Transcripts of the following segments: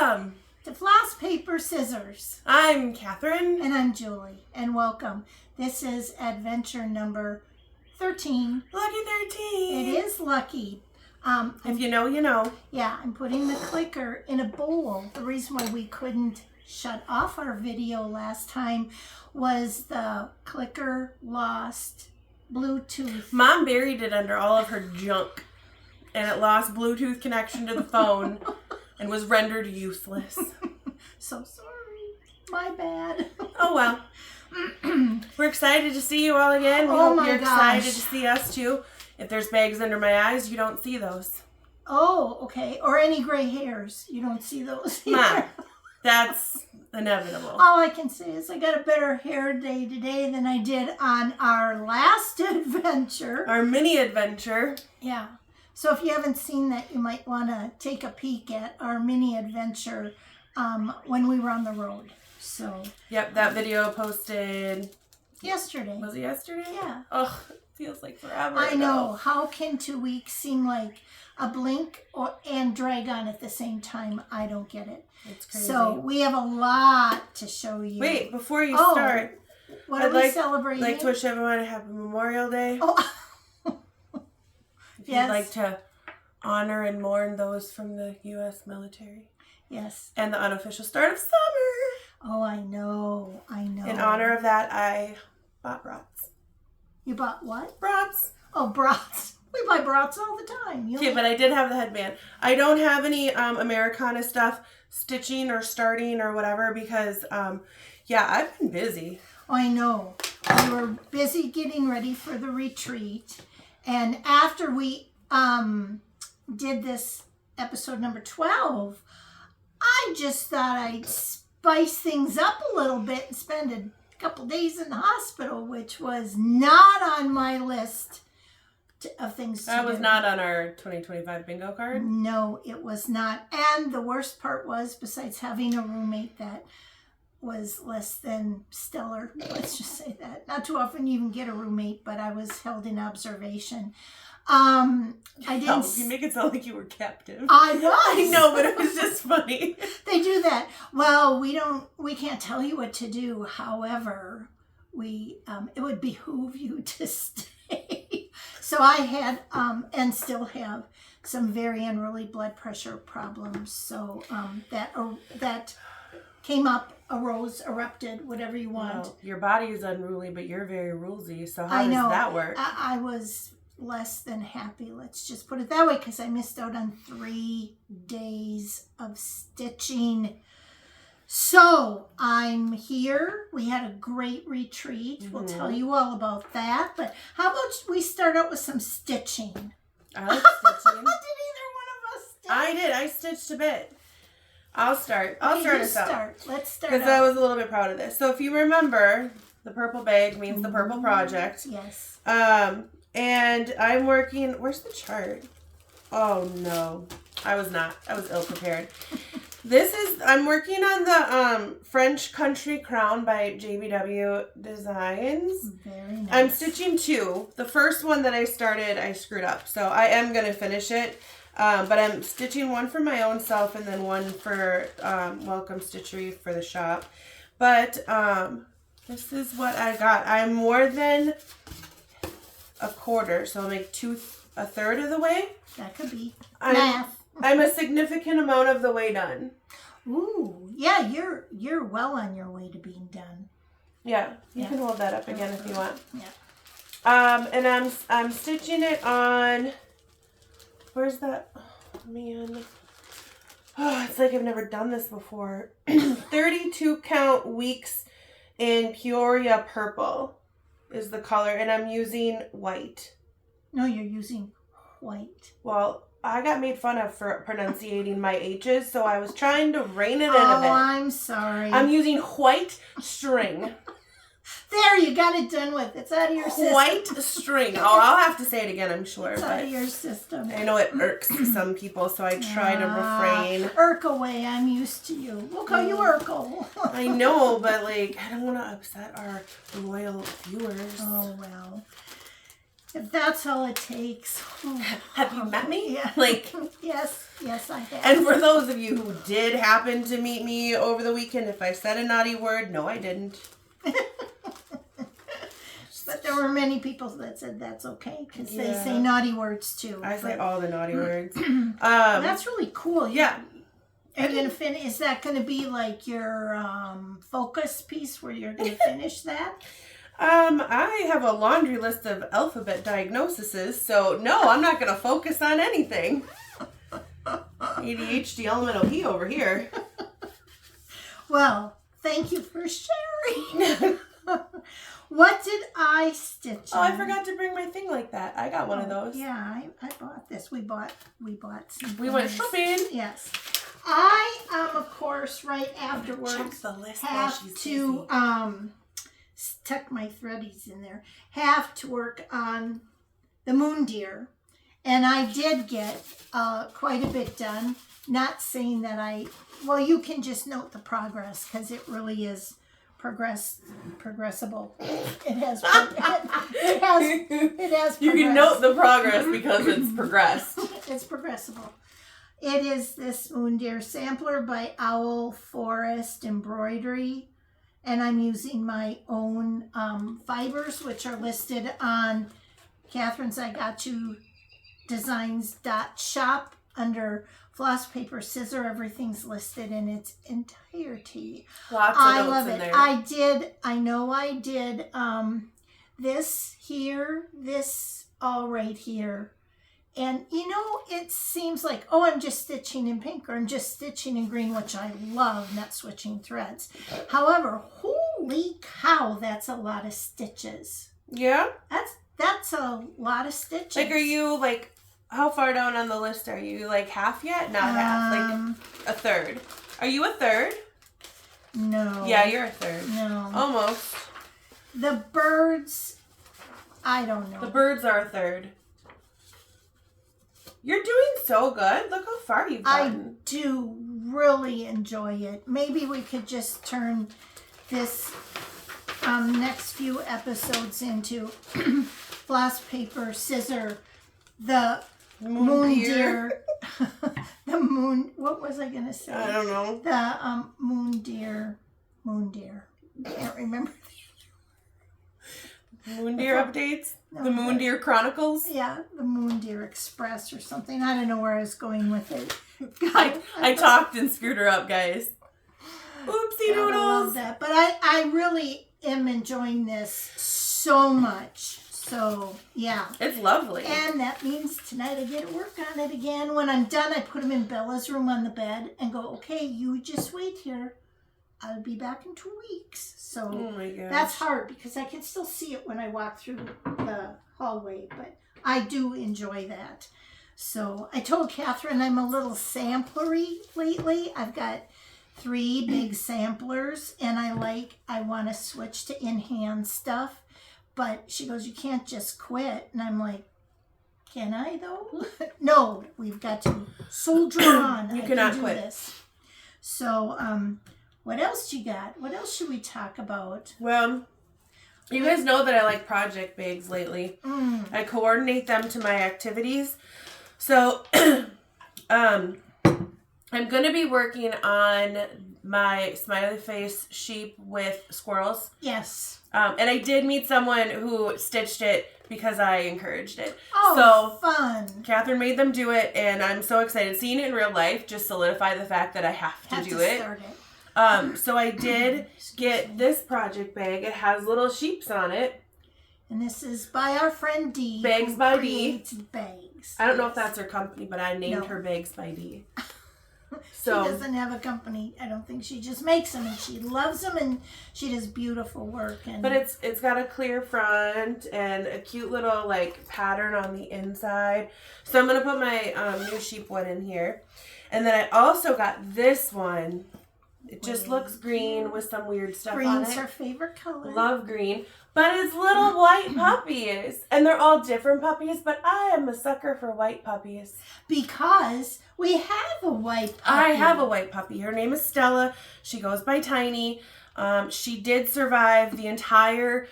Welcome to Floss Paper Scissors. I'm Catherine. And I'm Julie. And welcome. This is adventure number 13. Lucky 13. It is lucky. If you know, you know. Yeah, I'm putting the clicker in a bowl. The reason why we couldn't shut off our video last time was the clicker lost Bluetooth. Mom buried it under all of her junk, and it lost Bluetooth connection to the phone and was rendered useless. So sorry. My bad. Oh well. We're excited to see you all again. We hope you're excited to see us too. If there's bags under my eyes, you don't see those. Oh, okay. Or any gray hairs. You don't see those either. Mom, that's inevitable. All I can say is I got a better hair day today than I did on our last adventure. Our mini adventure. Yeah. So if you haven't seen that, you might want to take a peek at our mini adventure when we were on the road. So. Yep, that video posted yesterday. Was it yesterday? Yeah. Ugh, feels like forever. I know. How can 2 weeks seem like a blink and drag on at the same time? I don't get it. It's crazy. So we have a lot to show you. Wait, before you start, what are we celebrating? I'd like to wish everyone a happy Memorial Day. Oh. If you'd like to honor and mourn those from the U.S. military. Yes. And the unofficial start of summer. Oh, I know. I know. In honor of that, I bought brats. You bought what? Brats. Oh, brats. We buy brats all the time. Okay, but I did have the headband. I don't have any Americana stuff, stitching or starting or whatever because, yeah, I've been busy. Oh, I know. We were busy getting ready for the retreat. And after we did this episode number 12, I just thought I'd spice things up a little bit and spend a couple days in the hospital, which was not on my list of things to do. That was not on our 2025 bingo card? No, it was not. And the worst part was, besides having a roommate that was less than stellar, let's just say that. Not too often you even get a roommate, but I was held in observation. I didn't. Oh, you make it sound like you were captive. I was. I know, but it was just funny. They do that. Well, we can't tell you what to do. However, it would behoove you to stay. So I had, and still have, some very unruly blood pressure problems. So that came up, arose, erupted, whatever you want. Well, your body is unruly, but you're very rulesy. So how does that work? I was less than happy. Let's just put it that way, because I missed out on 3 days of stitching. So I'm here. We had a great retreat. Mm-hmm. We'll tell you all about that. But how about we start out with some stitching? I like stitching. Did either one of us stitch? I did. I stitched a bit. I'll start. I'll start us out. Let's start. Because I was a little bit proud of this. So if you remember, the purple bag means the purple project. Yes. And I'm working. Where's the chart? Oh no, I was not. I was ill prepared. I'm working on the French Country Crown by JBW Designs. Very nice. I'm stitching 2. The first one that I started, I screwed up. So I am going to finish it. But I'm stitching one for my own self and then one for Welcome Stitchery for the shop. But this is what I got. I'm more than a quarter, so I'll make a third of the way. That could be math. I'm a significant amount of the way done. Ooh, yeah, you're well on your way to being done. Yeah, you can hold that up again if you want. Yeah. And I'm stitching it on. Where's that? Oh, man. Oh, it's like I've never done this before. 32 count weeks in Peoria purple is the color, and I'm using white. No, you're using white. Well, I got made fun of for pronunciating my H's, so I was trying to rein it in a bit. Oh, I'm sorry. I'm using white string. There, you got it done with. It's out of your system. White string. Oh, I'll have to say it again, I'm sure. It's out of your system. I know it irks some people, so I try to refrain. Irk away. I'm used to you. We'll call you Urkel. I know, but I don't want to upset our loyal viewers. Oh, well. If that's all it takes. Have you met me? Yeah. Like, yes, I have. and for those of you who did happen to meet me over the weekend, if I said a naughty word, no, I didn't. But there were many people that said that's okay because they say naughty words too. I say all the naughty words. That's really cool. Yeah. Are you gonna finish? Is that gonna be like your focus piece where you're gonna finish that? I have a laundry list of alphabet diagnoses, so no, I'm not gonna focus on anything. ADHD elemental P over here. Well, thank you for sharing. What did I stitch? Oh, I forgot to bring my thing like that. I got one of those. Yeah, I bought this. We bought some. We went shopping. Yes. I of course right afterwards Check the list have to tuck my threadies in there. Have to work on the moon deer, and I did get quite a bit done. Not saying that well, you can just note the progress because it really is progressible. It has You can note the progress because it's progressed. It's progressible. It is this moon deer sampler by Owl Forest Embroidery, and I'm using my own fibers, which are listed on Catherine's I Got You Designs.shop under FlossPaperScissor. Everything's listed in its entirety. Lots of I notes love in it. there. I did this here, this all right here. And it seems like, oh, I'm just stitching in pink or I'm just stitching in green, which I love, not switching threads. However, holy cow, that's a lot of stitches. Yeah? That's a lot of stitches. Like, are you, like, how far down on the list are you? Like, half yet? Not half. Like, a third. Are you a third? No. Yeah, you're a third. No. Almost. The birds, I don't know. The birds are a third. You're doing so good. Look how far you've gotten. I do really enjoy it. Maybe we could just turn this next few episodes into floss paper, scissor, the moon deer. The moon, what was I going to say? I don't know. The moon deer. I can't remember. Moon Deer updates? No, the Moon Deer Chronicles? Yeah, the Moon Deer Express or something. I don't know where I was going with it. I talked and screwed her up, guys. Oopsie doodles. I love that. But I really am enjoying this so much. So, yeah. It's lovely. And that means tonight I get to work on it again. When I'm done, I put them in Bella's room on the bed and go, okay, you just wait here. I'll be back in 2 weeks. So oh my gosh. That's hard because I can still see it when I walk through the hallway, but I do enjoy that. So I told Catherine I'm a little samplery lately. I've got 3 big samplers and I want to switch to in-hand stuff, but she goes, you can't just quit. And I'm like, can I though? No, we've got to soldier on. You I cannot can do quit. This. So, what else you got? What else should we talk about? Well, you guys know that I like project bags lately. I coordinate them to my activities. So, I'm going to be working on my smiley face sheep with squirrels. Yes. And I did meet someone who stitched it because I encouraged it. Oh, so fun. Catherine made them do it, and I'm so excited. Seeing it in real life just solidified the fact that I have to do it. Start it. So I did get this project bag. It has little sheeps on it. And this is by our friend Dee. Bags by Dee. Bags. I don't know if that's her company, but I named her Bags by Dee. So she doesn't have a company. I don't think. She just makes them, and she loves them, and she does beautiful work. And but it's got a clear front and a cute little like pattern on the inside. So I'm gonna put my new sheep one in here, and then I also got this one. It just looks green with some weird stuff on it. Green's her favorite color. Love green. But it's little white puppies. And they're all different puppies, but I am a sucker for white puppies. Because we have a white puppy. I have a white puppy. Her name is Stella. She goes by Tiny. She did survive the entire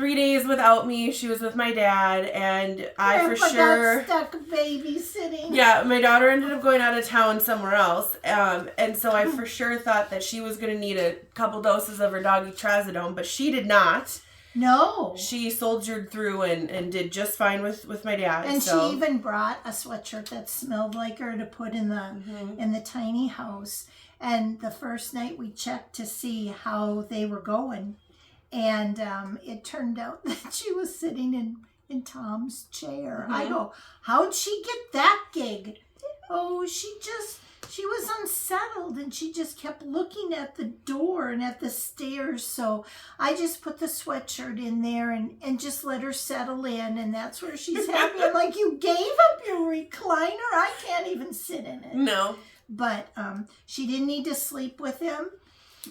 3 days without me. She was with my dad, and I for sure got stuck babysitting. Yeah, my daughter ended up going out of town somewhere else, and so I for sure thought that she was going to need a couple doses of her doggy trazodone, but she did not. No. She soldiered through and did just fine with my dad. And she even brought a sweatshirt that smelled like her to put in the tiny house. And the first night we checked to see how they were going. And it turned out that she was sitting in Tom's chair. I go, how'd she get that gig? Oh, she was unsettled, and she just kept looking at the door and at the stairs. So I just put the sweatshirt in there and just let her settle in, and that's where she's happy. I'm like, you gave up your recliner? I can't even sit in it. No. But she didn't need to sleep with him.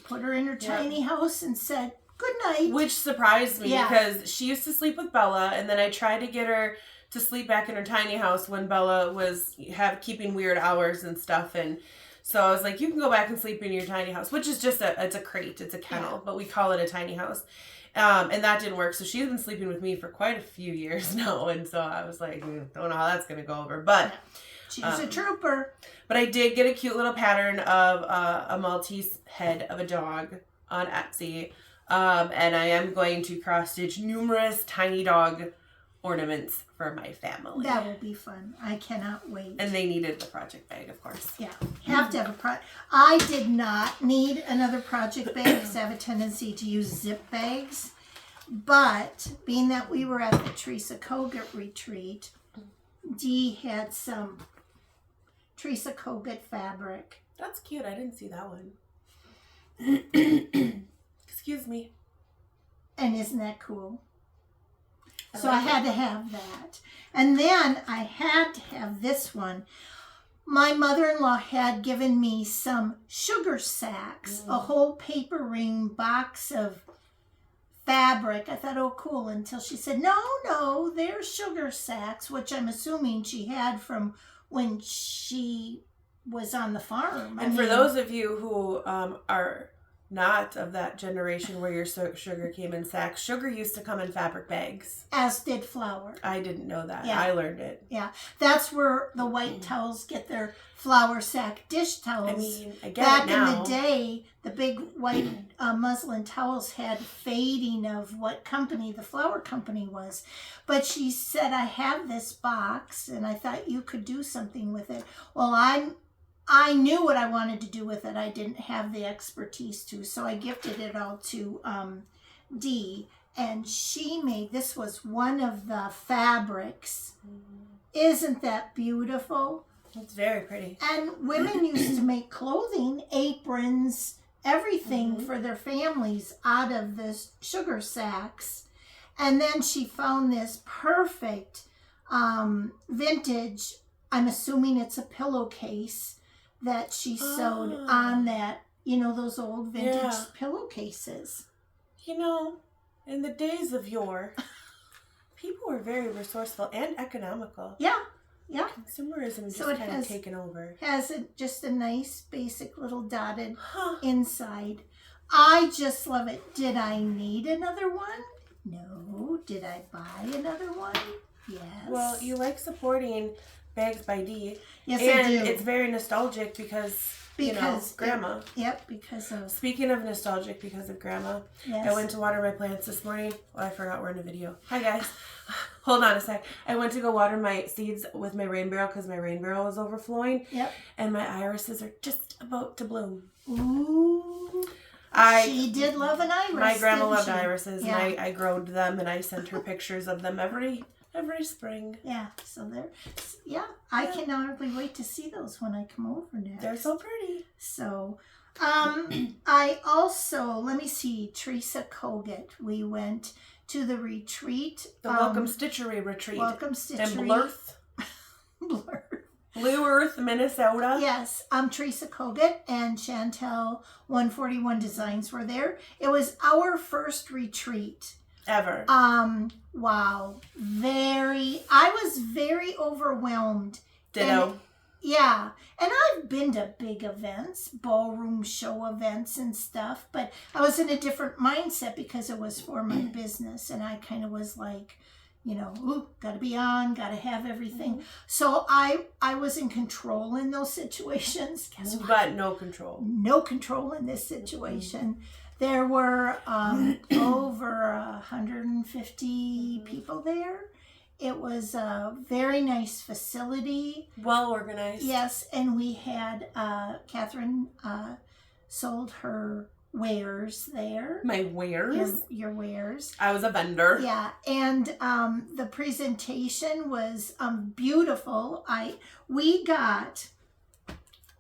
Put her in her tiny house and said, good night. Which surprised me because she used to sleep with Bella, and then I tried to get her to sleep back in her tiny house when Bella was keeping weird hours and stuff, and so I was like, you can go back and sleep in your tiny house, which is just it's a crate, it's a kennel, but we call it a tiny house, and that didn't work. So she's been sleeping with me for quite a few years now, and so I was like, don't know how that's gonna go over, but she's a trooper. But I did get a cute little pattern of a Maltese head of a dog on Etsy, and I am going to cross stitch numerous tiny dog ornaments for my family. That will be fun. I cannot wait. And they needed the project bag, of course. Yeah, have to have a project. I did not need another project bag because I have a tendency to use zip bags. But being that we were at the Teresa Kogut retreat, Dee had some Teresa Kogut fabric. That's cute. I didn't see that one. Excuse me. And isn't that cool? So I had to have that. And then I had to have this one. My mother-in-law had given me some sugar sacks, a whole paper ring box of fabric. I thought, oh, cool, until she said, no, they're sugar sacks, which I'm assuming she had from when she was on the farm. And for those of you who are not of that generation where your sugar came in sacks, sugar used to come in fabric bags. As did flour. I didn't know that. Yeah. I learned it. Yeah. That's where the white towels get their flour sack dish towels. I mean, I get Back it now. in the day, the big white muslin towels had fading of what company the flour company was. But she said, I have this box, and I thought you could do something with it. Well, I knew what I wanted to do with it. I didn't have the expertise to, so I gifted it all to Dee, and she made, this was one of the fabrics. Isn't that beautiful? It's very pretty. And women used to make clothing, aprons, everything for their families out of the sugar sacks. And then she found this perfect vintage, I'm assuming it's a pillowcase, that she sewed on that, those old vintage pillowcases. In the days of yore, people were very resourceful and economical. Yeah. Consumerism just So it kind of taken over. Has just a nice basic little dotted inside. I just love it. Did I need another one? No. Did I buy another one? Yes. Well, you like supporting Bags by Dee. Yes, and I do. It's very nostalgic because Grandma. Because of... Speaking of nostalgic because of Grandma, Yes. I went to water my plants this morning. Well, I forgot we're in a video. Hi, guys. Hold on a sec. I went to go water my seeds with my rain barrel because my rain barrel was overflowing. Yep. And my irises are just about to bloom. Ooh. She did love an iris. My grandma loved she? irises, Yeah. and I growed them, and I sent her pictures of them every spring. Yeah, so I can not hardly wait to see those when I come over next. They're so pretty. So, I also, let me see, Teresa Kogut. We went to the retreat. The Welcome Stitchery Retreat. Welcome Stitchery. In Blue Earth, Minnesota. Yes, Teresa Kogut and Chantel 141 Designs were there. It was our first retreat. Ever. Wow. I was very overwhelmed. Ditto. Yeah, and I've been to big events, ballroom show events and stuff, but I was in a different mindset because it was for my business, and I kind of was like, you know, ooh, gotta be on, gotta have everything. So I was in control in those situations. Guess what? But no control. No control in this situation. There were over 150 people there. It was a very nice facility. Well organized. Yes, and we had Catherine sold her wares there. My wares? Your wares. I was a vendor. Yeah, and the presentation was beautiful.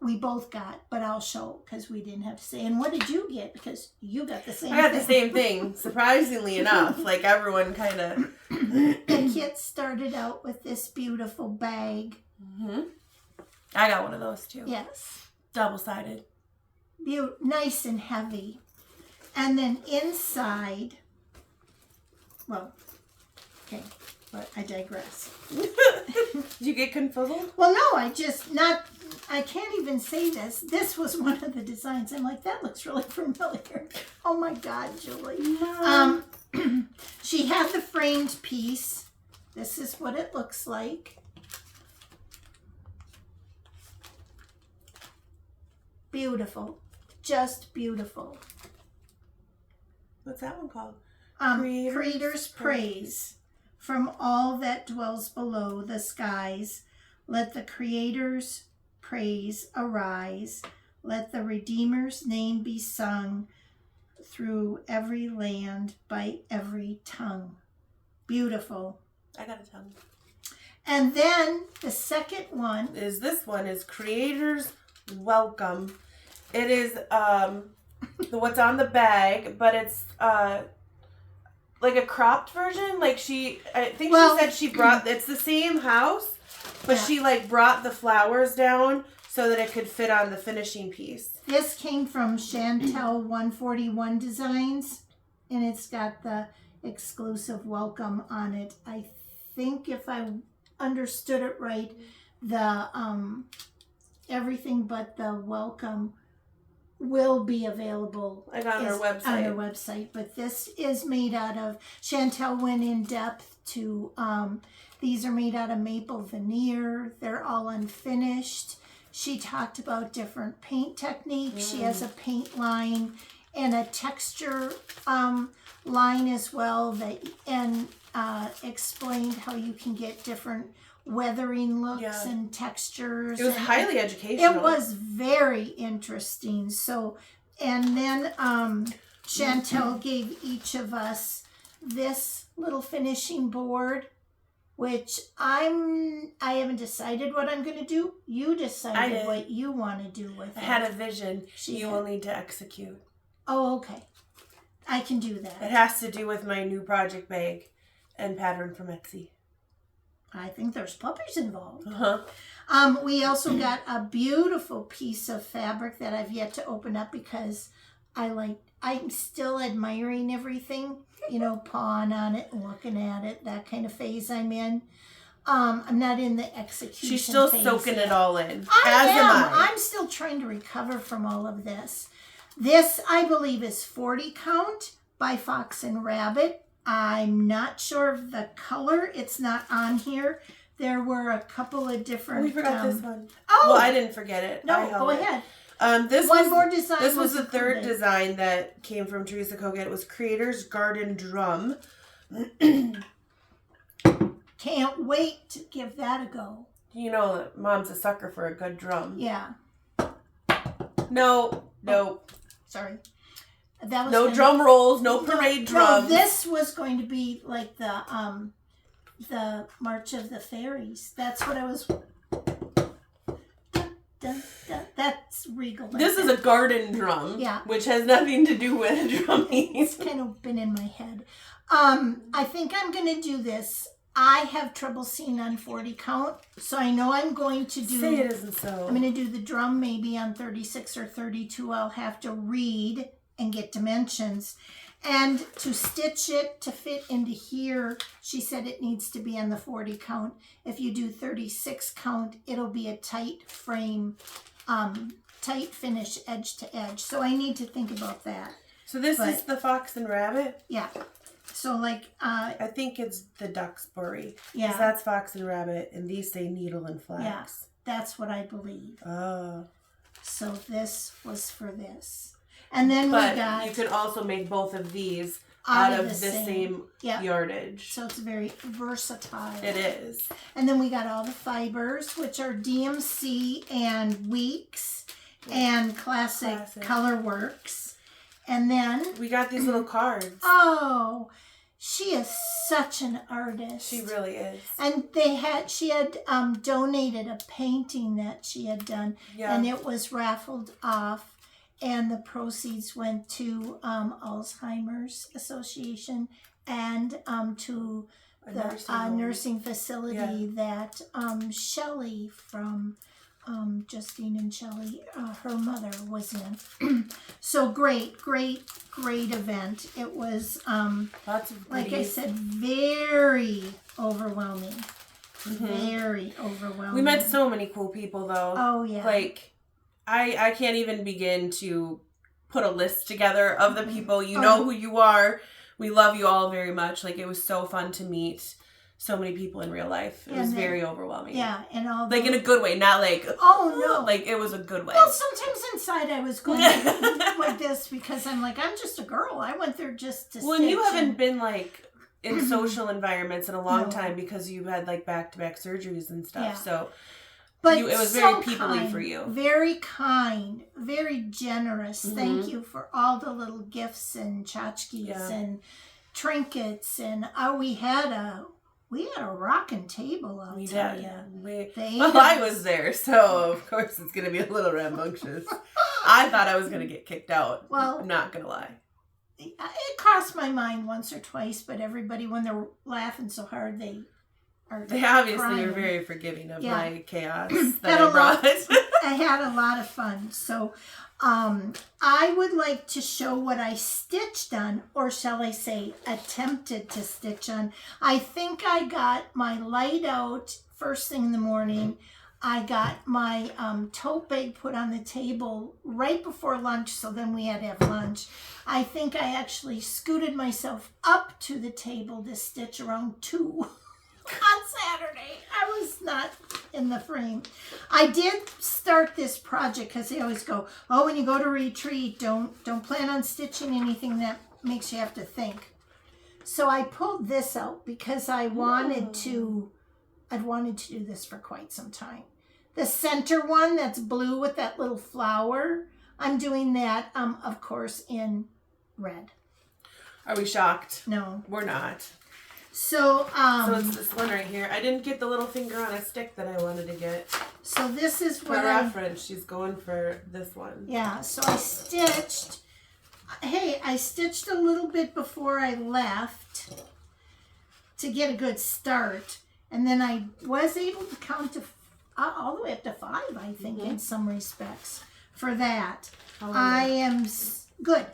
We both got, but I'll show because we didn't have to say. And what did you get? Because you got the same thing. I got the same thing, surprisingly enough. Like everyone kind of. The kit started out with this beautiful bag. Mm-hmm. I got one of those too. Yes. Double-sided. Nice and heavy. And then inside, well, okay, but I digress. Did you get confuzzled? Well, no, I can't even say this. This was one of the designs. I'm like, that looks really familiar. Oh my God, Julie. No. She had the framed piece. This is what it looks like. Beautiful. Just beautiful. What's that one called? Creator's Praise. From all that dwells below the skies, let the Creator's praise arise. Let the Redeemer's name be sung through every land by every tongue. Beautiful. I got a tongue. And then the second one This one is Creator's Welcome. It is what's on the bag, but it's like a cropped version. Like she said she brought, it's the same house, but Yeah. she like brought the flowers down so that it could fit on the finishing piece. This came from Chantel 141 Designs, and it's got the exclusive welcome on it. I think if I understood it right, the everything but the welcome will be available Like on her website. On her website, but this is made out of, Chantel went in depth to, these are made out of maple veneer. They're all unfinished. She talked about different paint techniques. She has a paint line and a texture line as well, and explained how you can get different weathering looks and textures. It was highly educational. It was very interesting. So, and then Chantel gave each of us this little finishing board, which I haven't decided what I'm going to do. You decided what you want to do with it. I had a vision. You will need to execute. Oh, okay. I can do that. It has to do with my new project bag and pattern from Etsy. I think there's puppies involved. Uh-huh. We also got a beautiful piece of fabric that I've yet to open up because I'm still admiring everything, pawing on it and looking at it, that kind of phase I'm in. I'm not in the execution She's still phase soaking yet. it all in. I'm still trying to recover from all of this. This, I believe, is 40 count by Fox and Rabbit. I'm not sure of the color. It's not on here. There were a couple of different... We forgot this one. Oh! Well, I didn't forget it. No, go ahead. This more design. This was the third design that came from Teresa Kogut. It was Creator's Garden Drum. Can't wait to give that a go. You know that Mom's a sucker for a good drum. Yeah. No. Sorry. That was no drum rolls, no parade drums. No, this was going to be like the March of the Fairies. That's what I was... That's regal. This is a garden drum, which has nothing to do with drumming. It's kind of been in my head. I think I'm going to do this. I have trouble seeing on 40 count, so I know I'm going to do... Say it isn't so. I'm going to do the drum maybe on 36 or 32. I'll have to read and get dimensions. And to stitch it to fit into here, she said it needs to be on the 40 count. If you do 36 count, it'll be a tight frame, tight finish edge to edge. So I need to think about that. So this is the fox and rabbit? Yeah. So like... I think it's the Duxbury. Yeah. Because that's fox and rabbit, and these say needle and flax. Yeah, that's what I believe. Oh. So this was for this. And then but we got... you can also make both of these out of the same yardage. So it's very versatile. It is. And then we got all the fibers, which are DMC and Weeks and Classic Colorworks. And then... we got these little cards. Oh, she is such an artist. She really is. And she had donated a painting that she had done. Yeah. And it was raffled off. And the proceeds went to Alzheimer's Association and to the nursing facility that Shelley from Justine and Shelley, her mother, was in. So great event. It was, lots of like I said, very overwhelming. Mm-hmm. Very overwhelming. We met so many cool people, though. Oh, yeah. Like... I can't even begin to put a list together of the people. You know who you are. We love you all very much. Like, it was so fun to meet so many people in real life. It was very overwhelming. Yeah, and all like in a good way, not like no, like it was a good way. Well, sometimes inside I was going like this because I'm like, I'm just a girl. I went there just to. Well, you haven't been like in social environments in a long time because you had like back-to-back surgeries and stuff. Yeah. So. But it was very peoply for you. Very kind, very generous. Mm-hmm. Thank you for all the little gifts and tchotchkes and trinkets. And we had a rocking table, I'll tell you. I was there, so of course it's going to be a little rambunctious. I thought I was going to get kicked out. Well, I'm not going to lie. It crossed my mind once or twice, but everybody, when they're laughing so hard, they obviously crying. Are very forgiving of my chaos that I brought. I had a lot of fun. So I would like to show what I stitched on, or shall I say attempted to stitch on. I think I got my light out first thing in the morning. I got my tote bag put on the table right before lunch, so then we had to have lunch. I think I actually scooted myself up to the table to stitch around 2. On Saturday. I was not in the frame. I did start this project because they always go, when you go to retreat, don't plan on stitching anything that makes you have to think. So I pulled this out because I'd wanted to do this for quite some time. The center one that's blue with that little flower, I'm doing that, of course, in red. Are we shocked? No. We're not. So it's this one right here. I didn't get the little finger on a stick that I wanted to get. So this is what for reference, she's going for this one. Yeah, so I stitched a little bit before I left to get a good start. And then I was able to count to all the way up to 5, I think, in some respects for that. I am good.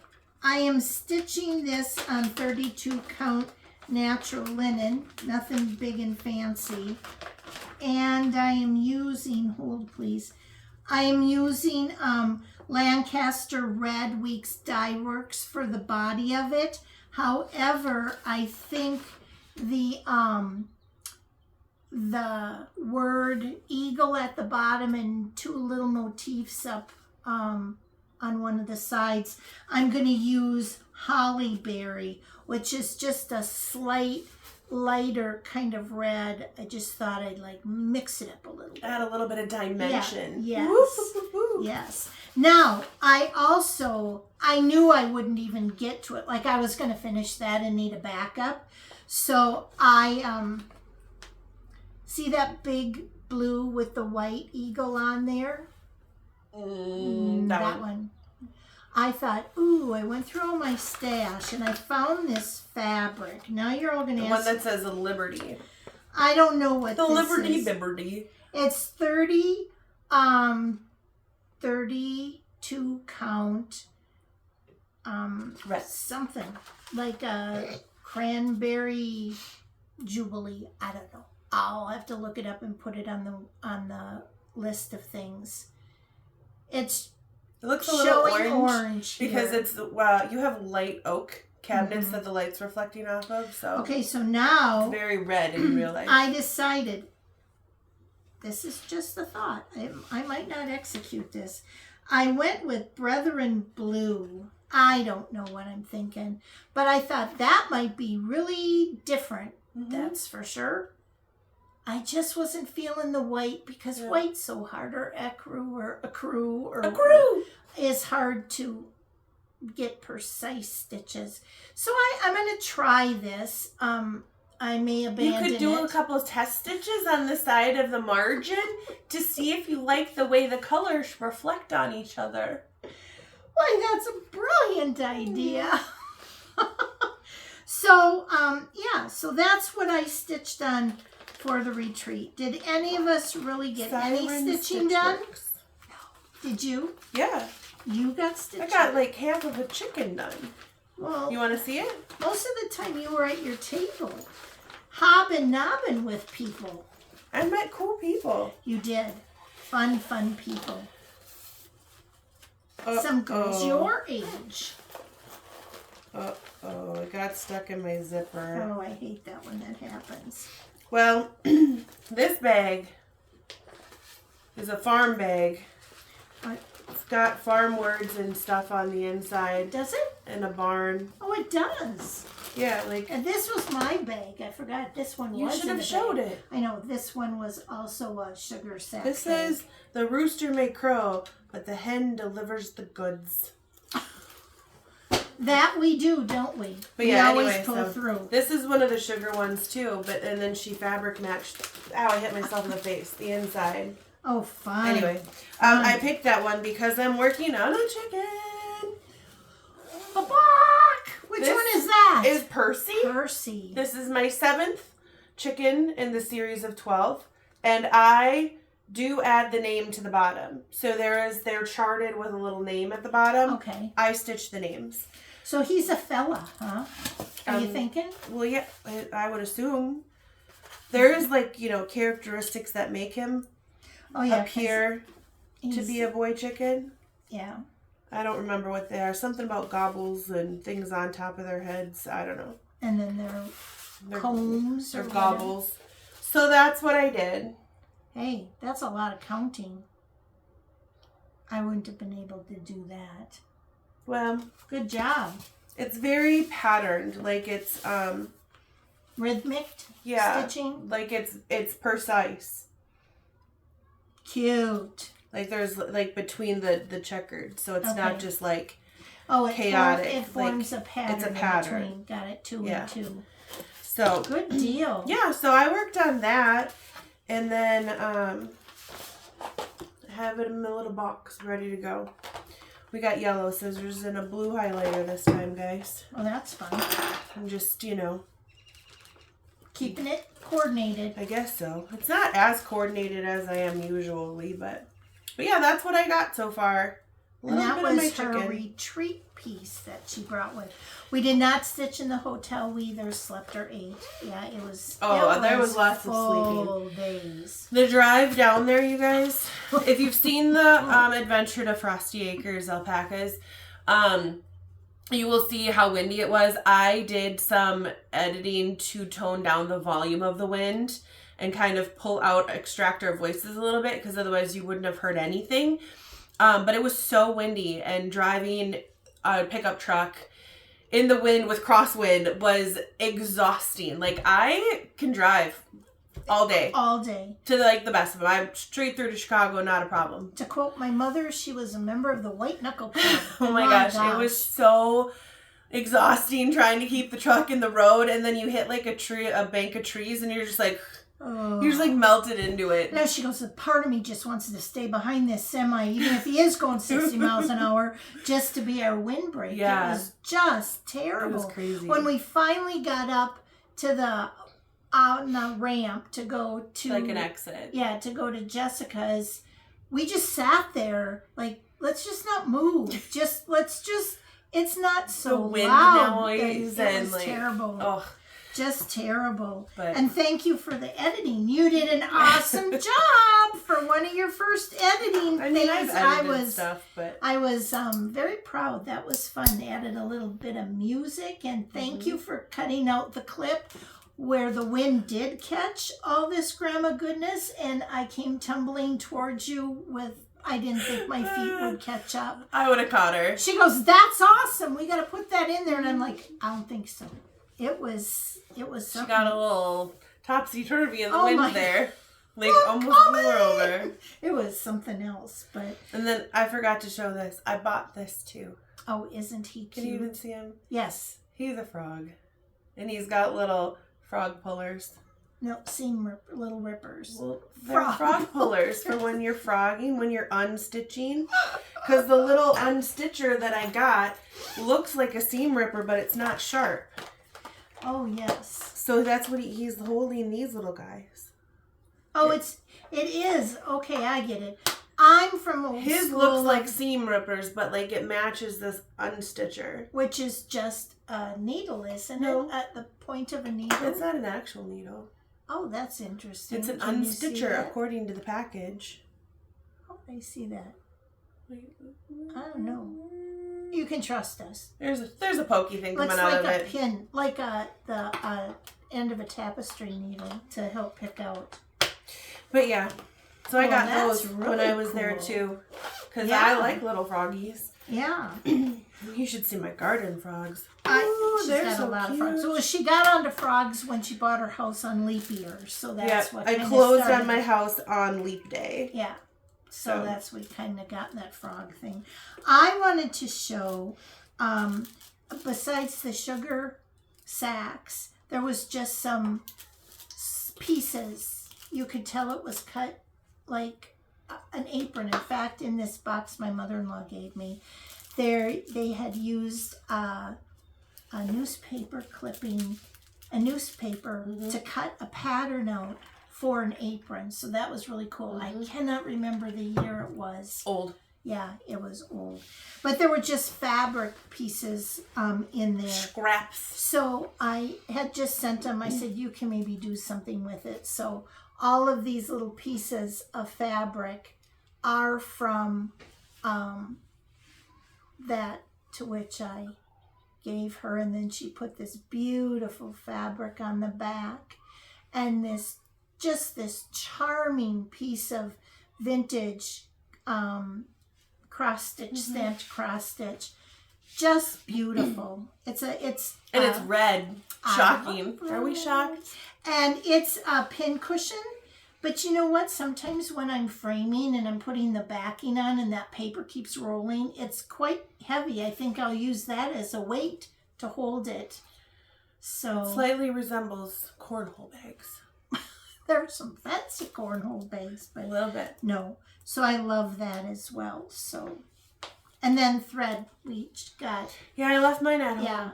I am stitching this on 32 count natural linen, nothing big and fancy. And I am using, hold please, I am using Lancaster Red Weeks Dye Works for the body of it. However, I think the word eagle at the bottom and 2 little motifs up on one of the sides, I'm going to use Hollyberry, which is just a slight lighter kind of red. I just thought I'd like mix it up a little bit. Add a little bit of dimension. Yeah, yes. Yes. Now, I knew I wouldn't even get to it. Like I was going to finish that and need a backup. So I, see that big blue with the white eagle on there? That one. I thought, I went through all my stash and I found this fabric. Now you're all going to ask. The one that says Liberty. I don't know what the this Liberty is. Liberty. It's 32 count Red. something like a cranberry jubilee. I don't know. I'll have to look it up and put it on the list of things. It looks a little orange because here. it's you have light oak cabinets that the light's reflecting off of. So okay, so now it's very red in real life. I decided. This is just a thought. I might not execute this. I went with Brethren Blue. I don't know what I'm thinking, but I thought that might be really different. That's for sure. I just wasn't feeling the white because white's so hard, or ecru is hard to get precise stitches. So I'm going to try this. I may abandon it. You could do a couple of test stitches on the side of the margin to see if you like the way the colors reflect on each other. Why, that's a brilliant idea. So, so that's what I stitched on for the retreat. Did any of us really get any stitching done? No. Did you? Yeah. You got stitching? I got like half of a chicken done. Well, you want to see it? Most of the time you were at your table, hobbing nobbing with people. I met cool people. You did. Fun people. Some girls your age. Uh-oh, it got stuck in my zipper. Oh, I hate that when that happens. Well, this bag is a farm bag. It's got farm words and stuff on the inside. Does it? In a barn. Oh, it does. Yeah, like... And this was my bag. I forgot this one was. You should have showed it. I know. This one was also a sugar sack. This says, the rooster may crow, but the hen delivers the goods. That we do, don't we? But yeah, we always anyway, pull through. This is one of the sugar ones too, and then she fabric matched. Ow, I hit myself in the face. The inside. Oh, fine. Anyway, I picked that one because I'm working on a chicken. Which one is that? Is Percy. Percy. This is my 7th chicken in the series of 12, and I do add the name to the bottom. So they're charted with a little name at the bottom. Okay. I stitch the names. So he's a fella, huh? Are you thinking? Well, yeah, I would assume. There is characteristics that make him appear to be a boy chicken. Yeah. I don't remember what they are. Something about gobbles and things on top of their heads. I don't know. And then their combs or gobbles. So that's what I did. Hey, that's a lot of counting. I wouldn't have been able to do that. Well, good job. It's very patterned. Like it's rhythmic stitching. Like it's precise. Cute. Like there's between the checkered, so it's not just like chaotic. It forms a pattern. It's a pattern. Between. Got it. 2 and 2. So good deal. Yeah. So I worked on that, and then I have it in a little box ready to go. We got yellow scissors and a blue highlighter this time, guys. Oh, that's fun. I'm just keeping it coordinated. I guess so. It's not as coordinated as I am usually, but yeah, that's what I got so far. And that was her retreat piece that she brought with. We did not stitch in the hotel. We either slept or ate. Yeah, it was. There was lots of sleeping. Days. The drive down there, you guys. If you've seen the Adventure to Frosty Acres alpacas, you will see how windy it was. I did some editing to tone down the volume of the wind and kind of pull out, extract our voices a little bit, because otherwise you wouldn't have heard anything. But it was so windy, and driving a pickup truck in the wind with crosswind was exhausting. Like, I can drive all day. All day. To the best of them. I'm straight through to Chicago, not a problem. To quote my mother, she was a member of the White Knuckle Club. Oh my gosh, it was so exhausting trying to keep the truck in the road, and then you hit a bank of trees, and you're just like... Oh. You're just melted into it. Now she goes, a part of me just wants to stay behind this semi, even if he is going 60 miles an hour, just to be our windbreak. Yeah. It was just terrible. It was crazy. When we finally got up to the on the ramp to go to an exit. Yeah, to go to Jessica's, we just sat there let's just not move. Let's just It's not so the wind loud. noise It and was terrible. Oh, just terrible. But, and thank you for the editing. You did an awesome job for one of your first editing I mean, things. I've edited stuff, but I was very proud. That was fun. Added a little bit of music, and thank you for cutting out the clip where the wind did catch all this grandma goodness, and I came tumbling towards you with. I didn't think my feet would catch up. I would have caught her. She goes, "That's awesome. We got to put that in there." And I'm like, "I don't think so." It was something. She got a little topsy-turvy in the Oh wind my- there. Like, Oh, almost blew her over. It was something else, but... And then I forgot to show this. I bought this, too. Oh, isn't he cute? Can you even see him? Yes. He's a frog. And he's got little frog pullers. No, little rippers. Well, they're frog pullers for when you're frogging, when you're unstitching. Because the little unstitcher that I got looks like a seam ripper, but it's not sharp. Oh, yes. So that's what he's holding, these little guys. Oh, it is. Okay, I get it. I'm from old His school, looks like seam rippers, but like it matches this unstitcher. which is just a needle, isn't No. it? At the point of a needle. It's not an actual needle. Oh, that's interesting. It's an Can you see unstitcher that? according to the package. Oh, I see that. I don't know. You can trust us. There's a pokey thing coming Looks out like of a it. pin, like the end of a tapestry needle to help pick out. But yeah, so I Oh, got that's those when really I was there cool. too. Because Yeah. I like little froggies. Yeah. You should see my garden frogs. She's they're got so a lot cute. of frogs. Well, she got onto frogs when she bought her house on leap year, so that's Yeah, what I kinda closed started on my house on leap day. Yeah. So So. that's we kind of got that frog thing. I wanted to show, besides the sugar sacks, there was just some pieces. You could tell it was cut like an apron. In fact, in this box my mother-in-law gave me, they had used a newspaper clipping, to cut a pattern out for an apron. So that was really cool. I cannot remember the year it was. Old. Yeah, it was old. But there were just fabric pieces in there. Scraps. So I had just sent them. I said, you can maybe do something with it. So all of these little pieces of fabric are from that to which I gave her. And then she put this beautiful fabric on the back. And this charming piece of vintage cross stitch, stamped cross stitch. Just beautiful. It's red. Shocking. Are we shocked? And it's a pin cushion. But you know what? Sometimes when I'm framing and I'm putting the backing on and that paper keeps rolling, it's quite heavy. I think I'll use that as a weight to hold it. So Slightly resembles cornhole bags. there's some fancy cornhole bags, A but little bit. no. So I love that as well. So, and then thread we each got. Yeah, I left mine at home. Yeah,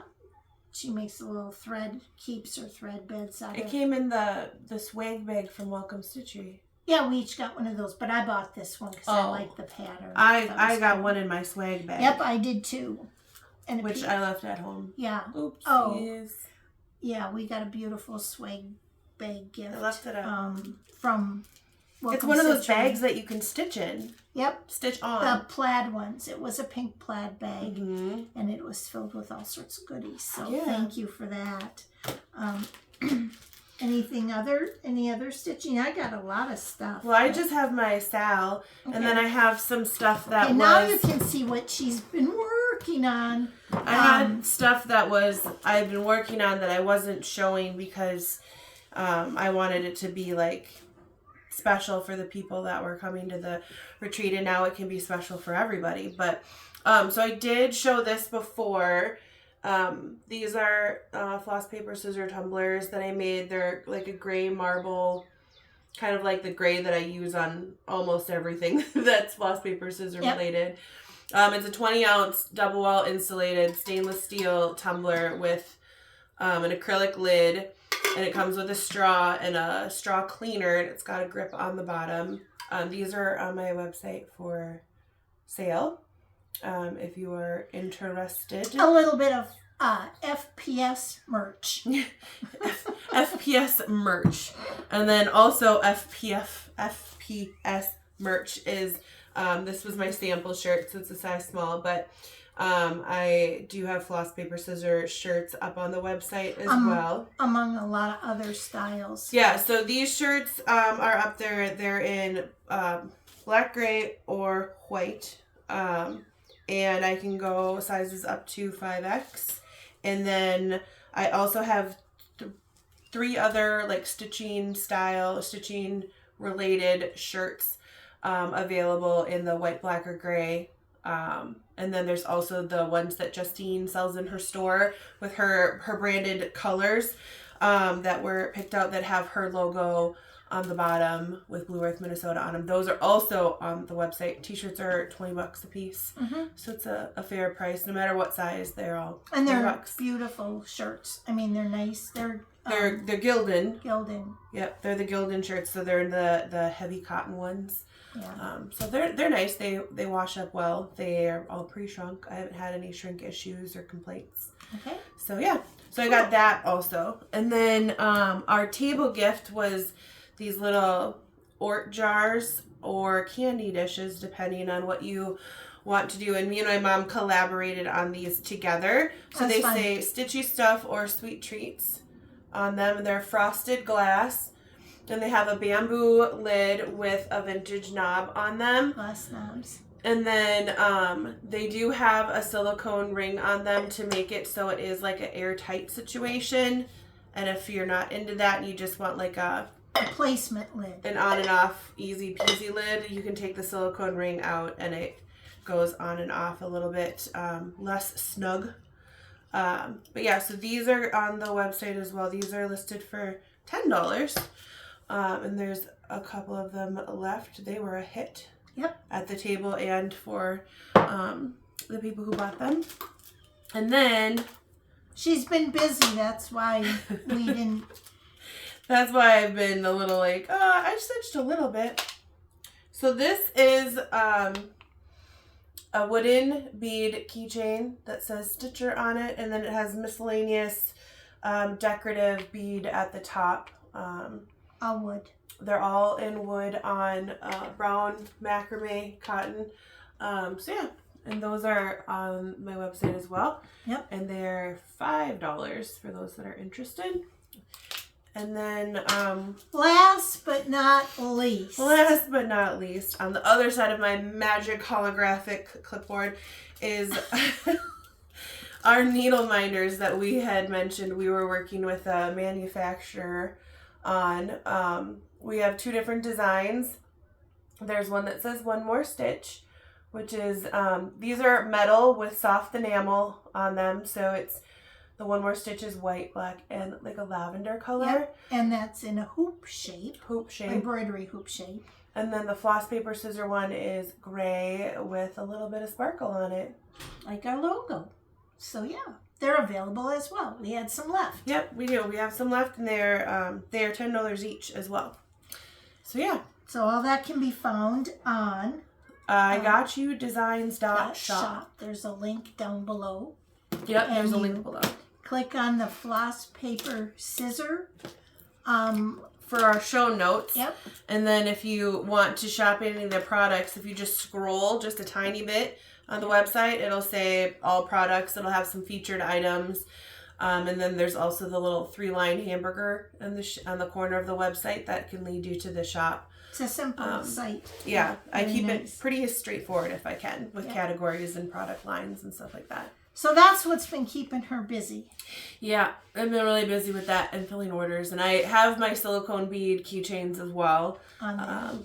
she makes a little thread keeps or thread beds out It of. came in the swag bag from Welcome Stitchery. Yeah, we each got one of those, but I bought this one because I like the pattern. I got one in my swag bag. Yep, I did too. And Which I left at home. Yeah. Oopsies. Oh. Yeah, we got a beautiful swag bag gift. I left it at from Welcome It's one of those Stitchery. bags that you can stitch in. Yep. Stitch on. The plaid ones. It was a pink plaid bag, Mm-hmm. and it was filled with all sorts of goodies. So Yeah. thank you for that. Any other stitching? I got a lot of stuff. Well, I just have my Sal, and then I have some stuff that Okay, was... now you can see what she's been working on. I had stuff that I've been working on that I wasn't showing because I wanted it to be like special for the people that were coming to the retreat, and now it can be special for everybody. But so I did show this before. These are FlossPaperScissor tumblers that I made. They're like a gray marble, kind of like the gray that I use on almost everything that's FlossPaperScissor related. It's a 20-ounce double wall insulated stainless steel tumbler with an acrylic lid, and it comes with a straw and a straw cleaner, and it's got a grip on the bottom. These are on my website for sale. if you are interested. A little bit of FPS merch. FPS merch. And then also FPS merch is, this was my sample shirt, so it's a size small, but I do have FlossPaperScissor shirts up on the website as well. Among a lot of other styles. Yeah, so these shirts are up there. They're in black, gray, or white. And I can go sizes up to 5X. And then I also have 3 other like stitching related shirts available in the white, black, or gray. And then there's also the ones that Justine sells in her store with her branded colors that were picked out that have her logo on the bottom with Blue Earth, Minnesota on them. Those are also on the website. T-shirts are $20 a piece. So it's a fair price. No matter what size, they're all And they're $20. Beautiful shirts. I mean, they're nice. They're Gildan. Gildan. Yep, they're the Gildan shirts. So they're the heavy cotton ones. Yeah. So they're nice. They wash up well. They're all pre-shrunk. I haven't had any shrink issues or complaints. Okay. So yeah. So I got that also. And then our table gift was these little Ort jars or candy dishes, depending on what you want to do. And me and my mom collaborated on these together. So That's fun. say stitchy stuff or sweet treats on them. And they're frosted glass. And they have a bamboo lid with a vintage knob on them. Glass knobs. And then they do have a silicone ring on them to make it so it is like an airtight situation. And if you're not into that and you just want like a placement lid, an on and off easy peasy lid, you can take the silicone ring out and it goes on and off a little bit less snug. But yeah, so these are on the website as well. These are listed for $10. And there's a couple of them left. They were a hit. Yep. At the table and for the people who bought them. And then she's been busy. That's why we didn't. That's why I've been a little like, I stitched a little bit. So this is a wooden bead keychain that says Stitcher on it, and then it has miscellaneous decorative bead at the top. All wood. They're all in wood on brown macrame cotton. So yeah, and those are on my website as well. Yep. And they're $5 for those that are interested. And then last but not least, on the other side of my magic holographic clipboard is our needle minders that we had mentioned we were working with a manufacturer on. We have 2 different designs. There's one that says One More Stitch, which is, these are metal with soft enamel on them. So it's, the One More Stitch is white, black, and like a lavender color. Yep. And that's in a hoop shape. Embroidery hoop shape. And then the FlossPaperScissor one is gray with a little bit of sparkle on it. Like our logo. So yeah, they're available as well. We had some left. Yep, we do. We have some left, and they're $10 each as well. So yeah. So all that can be found on IGotYouDesigns.shop. There's a link down below. Yep, there's a link below. Click on the FlossPaperScissor. For our show notes. Yep. And then if you want to shop any of the products, if you just scroll just a tiny bit on the website, it'll say all products. It'll have some featured items. And then there's also the little 3-line hamburger on the corner of the website that can lead you to the shop. It's a simple site. Yeah, I keep it pretty straightforward if I can with categories and product lines and stuff like that. So that's what's been keeping her busy. Yeah, I've been really busy with that and filling orders. And I have my silicone bead keychains as well,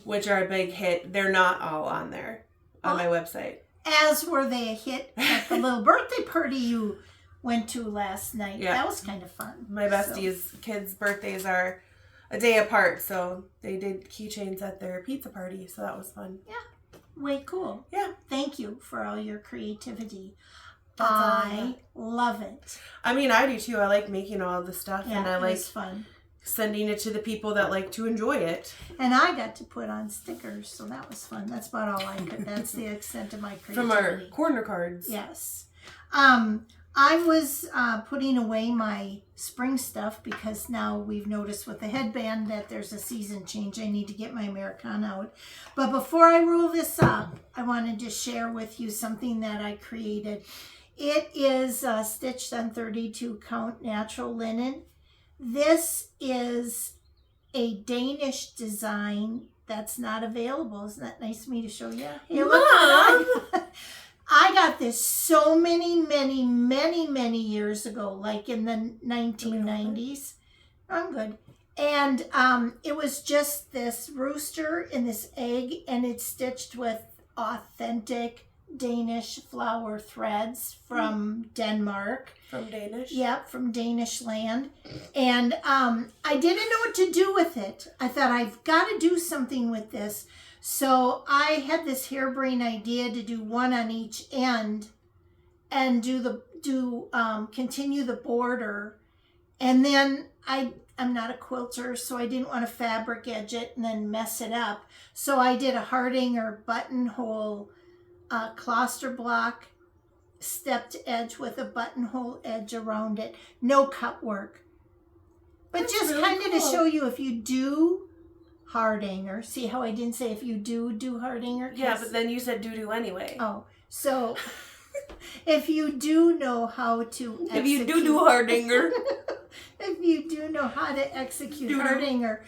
which are a big hit. They're not all on there on my website. As were they a hit at the little birthday party you went to last night. Yeah. That was kind of fun. My bestie's kids' birthdays are a day apart, so they did keychains at their pizza party, so that was fun. Yeah, way cool. Yeah. Thank you for all your creativity. I love it. I mean, I do too. I like making all the stuff, and I like fun. sending it to the people that like to enjoy it. And I got to put on stickers, so that was fun. That's about all I could. That's the extent of my creativity. From our corner cards. Yes. I was putting away my spring stuff because now we've noticed with the headband that there's a season change. I need to get my Americana out. But before I roll this up, I wanted to share with you something that I created. It is stitched on 32 count natural linen. This is a Danish design that's not available. Isn't that nice of me to show you? Here, Mom! I got this so many years ago, like in the 1990s. I'm good. And it was just this rooster and this egg, and it's stitched with authentic Danish flower threads from Denmark. From Danish? Yep, from Danish land. And I didn't know what to do with it. I thought, I've got to do something with this. So I had this harebrained idea to do one on each end and continue the border. And then I'm not a quilter, so I didn't want to fabric edge it and then mess it up. So I did a hardanger buttonhole cluster block stepped edge with a buttonhole edge around it. No cut work. But that's just really kind of cool. To show you if you do hardanger. See how I didn't say if you do hardanger? Yeah, but then you said do anyway. Oh, so if you do know how to execute. If you do hardanger. If you do know how to execute hardanger,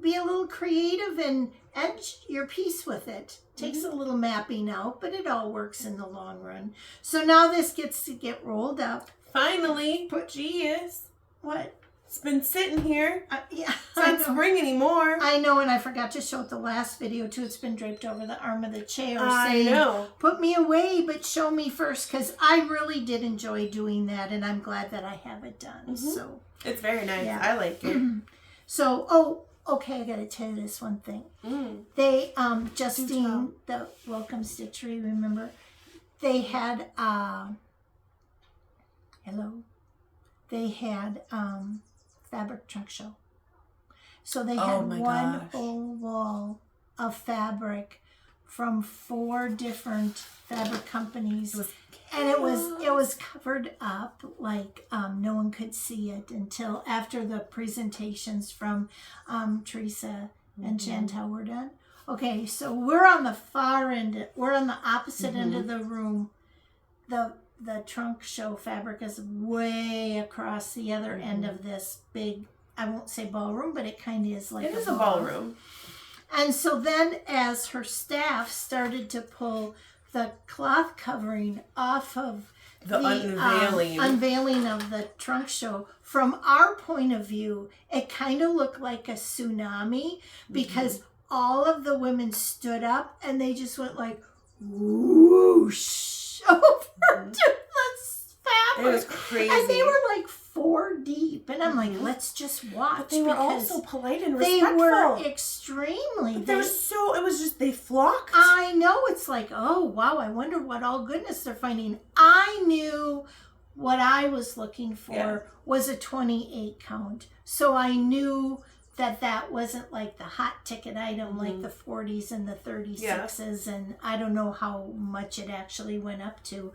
be a little creative and edge your piece with it. Takes a little mapping out, but it all works in the long run. So now this gets to get rolled up. Finally. Geez. What? It's been sitting here. Yeah. It's not spring anymore. I know, and I forgot to show it the last video too. It's been draped over the arm of the chair I know. Put me away, but show me first, because I really did enjoy doing that, and I'm glad that I have it done. So it's very nice. Yeah. I like it. So, okay, I got to tell you this one thing. They, Justine, the Welcome Stitchery, remember? They had, They had, fabric trunk show. So they had one whole wall of fabric from 4 different fabric companies. And it was covered up like no one could see it until after the presentations from Teresa and Chantal were done. Okay, so we're on the far end. We're on the opposite end of the room. The trunk show fabric is way across the other end of this big, I won't say ballroom, but it kind of is like it is a ballroom. And so then as her staff started to pull the cloth covering off of the unveiling of the trunk show, from our point of view, it kind of looked like a tsunami because all of the women stood up and they just went like whoosh over to the fabric. It was crazy. And they were like 4 deep. And I'm like, let's just watch. But they were also polite and respectful. They were extremely. But it was just, they flocked. I know. It's like, oh, wow, I wonder what all goodness they're finding. I knew what I was looking for was a 28 count. So I knew that wasn't like the hot ticket item like the 40s and the 36s. And I don't know how much it actually went up to.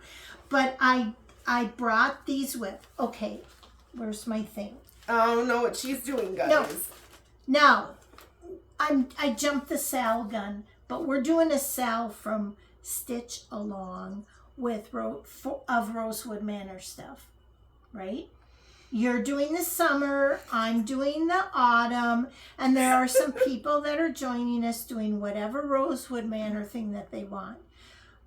But I brought these with, okay, where's my thing? I don't know what she's doing, guys. No. Now, I jumped the Sal gun, but we're doing a Sal from Stitch Along with of Rosewood Manor stuff, right? You're doing the summer, I'm doing the autumn, and there are some people that are joining us doing whatever Rosewood Manor thing that they want.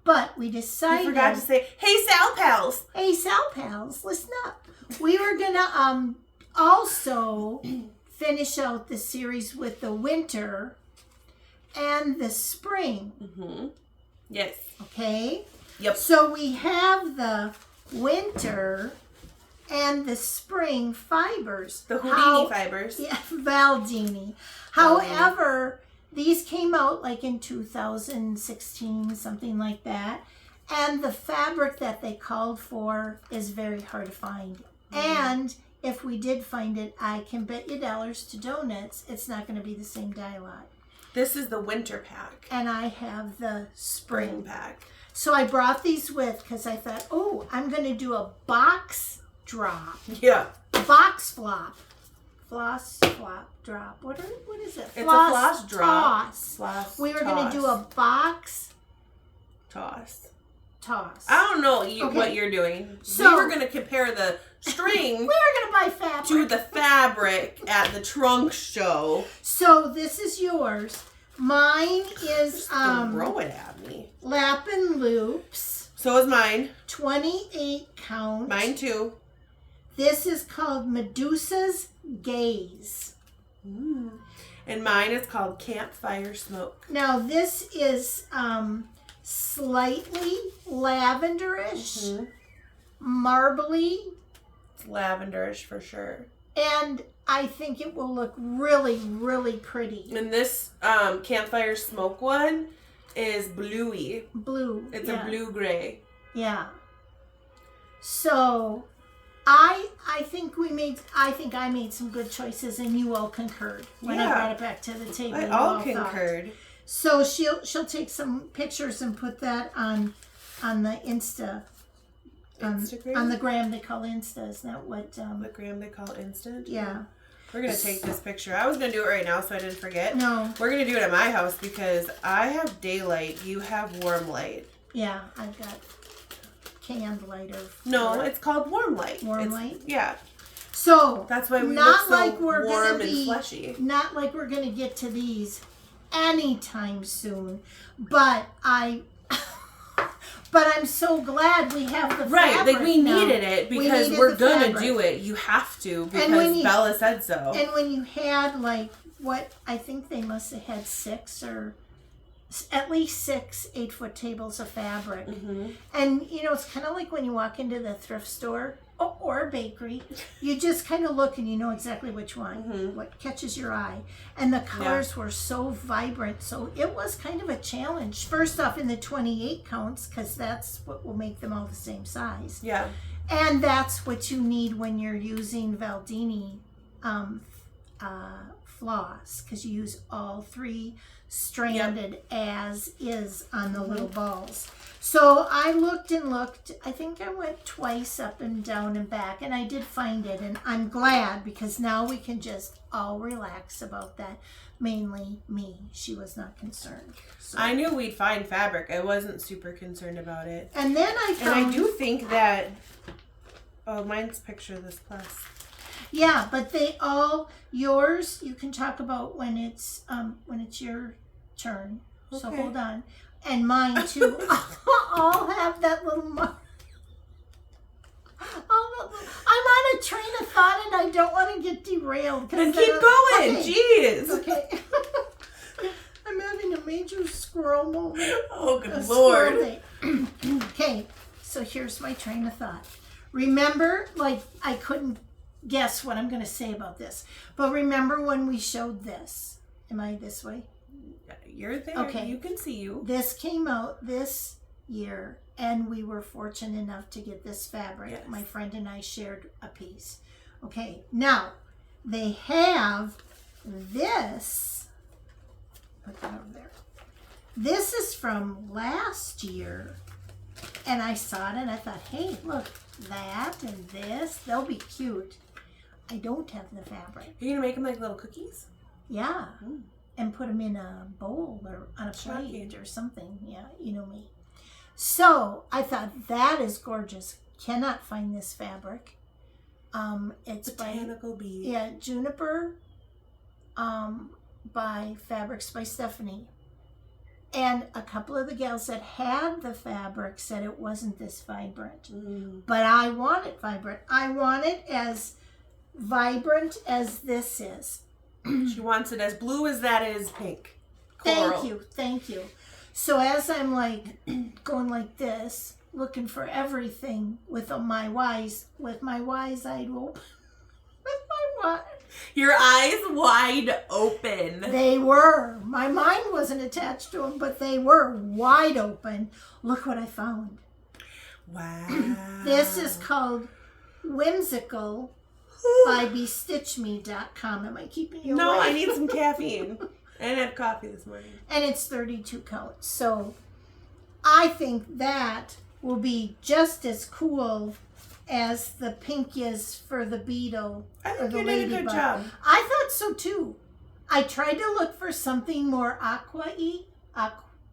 But we decided... You forgot to say, hey, Sal Pals! Hey, Sal Pals, listen up. We were going to also finish out the series with the winter and the spring. Yes. Okay? Yep. So we have the winter and the spring fibers. The Houdini fibers. Yeah, Valdini. However, these came out like in 2016, something like that. And the fabric that they called for is very hard to find. And if we did find it, I can bet you dollars to donuts it's not going to be the same dye lot. This is the winter pack. And I have the spring pack. So I brought these with because I thought, oh, I'm going to do a box drop. Yeah. Box flop. Floss flop drop. What is it? It's a floss drop. Toss. Floss we were toss. going to do a box toss. I don't know what you're doing. So, we were going to compare the string we were going to buy fabric to the fabric at the trunk show. So this is yours. Mine is throw it at me. Lap and Loops. So is mine. 28 count. Mine too. This is called Medusa's Gaze. And mine is called Campfire Smoke. Now this is slightly lavenderish, marbly. It's lavenderish for sure. And I think it will look really, really pretty. And this Campfire Smoke one is bluey. Blue. It's a blue-gray. Yeah. So I think I made some good choices, and you all concurred when I brought it back to the table. I all concurred. So she'll take some pictures and put that on the Instagram? On the gram they call Insta. Is that what? The gram they call Instant? Yeah. We're going to take this picture. I was going to do it right now so I didn't forget. No. We're going to do it at my house because I have daylight. You have warm light. Yeah, I've got canned light. No, it's called warm light. Warm light? Yeah. So that's why we look so warm and fleshy. Not like we're going to get to these anytime soon. But I'm so glad we have the fabric like we needed it because we're going to do it. You have to because Bella said so. And when you had what I think they must have had at least 6 8-foot tables of fabric. And it's kind of like when you walk into the thrift store or a bakery, you just kind of look and you know exactly which one, what catches your eye. And the colors were so vibrant, so it was kind of a challenge. First off, in the 28 counts, because that's what will make them all the same size. Yeah. And that's what you need when you're using Valdini floss, because you use all 3 stranded as is on the little balls. So I looked and looked. I think I went twice up and down and back, and I did find it, and I'm glad because now we can just all relax about that. Mainly me. She was not concerned. So. I knew we'd find fabric. I wasn't super concerned about it. And then I found... And I do think that... Oh, mine's picture this plus. Yeah, but they all... Yours, you can talk about when it's your turn. Okay. So hold on. And mine too. I'll have that little mark. I'm on a train of thought and I don't want to get derailed. Then keep going. Okay. Jeez. Okay. I'm having a major squirrel moment. Oh, good Lord. Okay, so here's my train of thought. Remember, I couldn't guess what I'm going to say about this. But remember when we showed this? Am I this way? You're there. Okay. You can see you. This came out this year, and we were fortunate enough to get this fabric. Yes. My friend and I shared a piece. Okay, now they have this. Put that over there. This is from last year, and I saw it and I thought, hey, look, that and this, they'll be cute. I don't have the fabric. Are you gonna make them like little cookies? Yeah. And put them in a bowl or on a plate or something. Yeah, you know me. So I thought that is gorgeous. Cannot find this fabric. It's Botanical Bead. Yeah, Juniper. By Fabrics by Stephanie. And a couple of the gals that had the fabric said it wasn't this vibrant. But I want it vibrant. I want it as vibrant as this is. She wants it as blue as that is pink. Coral. Thank you. So as I'm going like this, looking for everything with my wise eyed open. Your eyes wide open. They were. My mind wasn't attached to them, but they were wide open. Look what I found. Wow. This is called Whimsical by bestitchme.com. Am I keeping you No, awake? I need some caffeine. I didn't have coffee this morning. And it's 32 counts. So I think that will be just as cool as the pink is for the beetle. I or think the you did a good ladybug. job. I thought so too. I tried to look for something more aqua-y.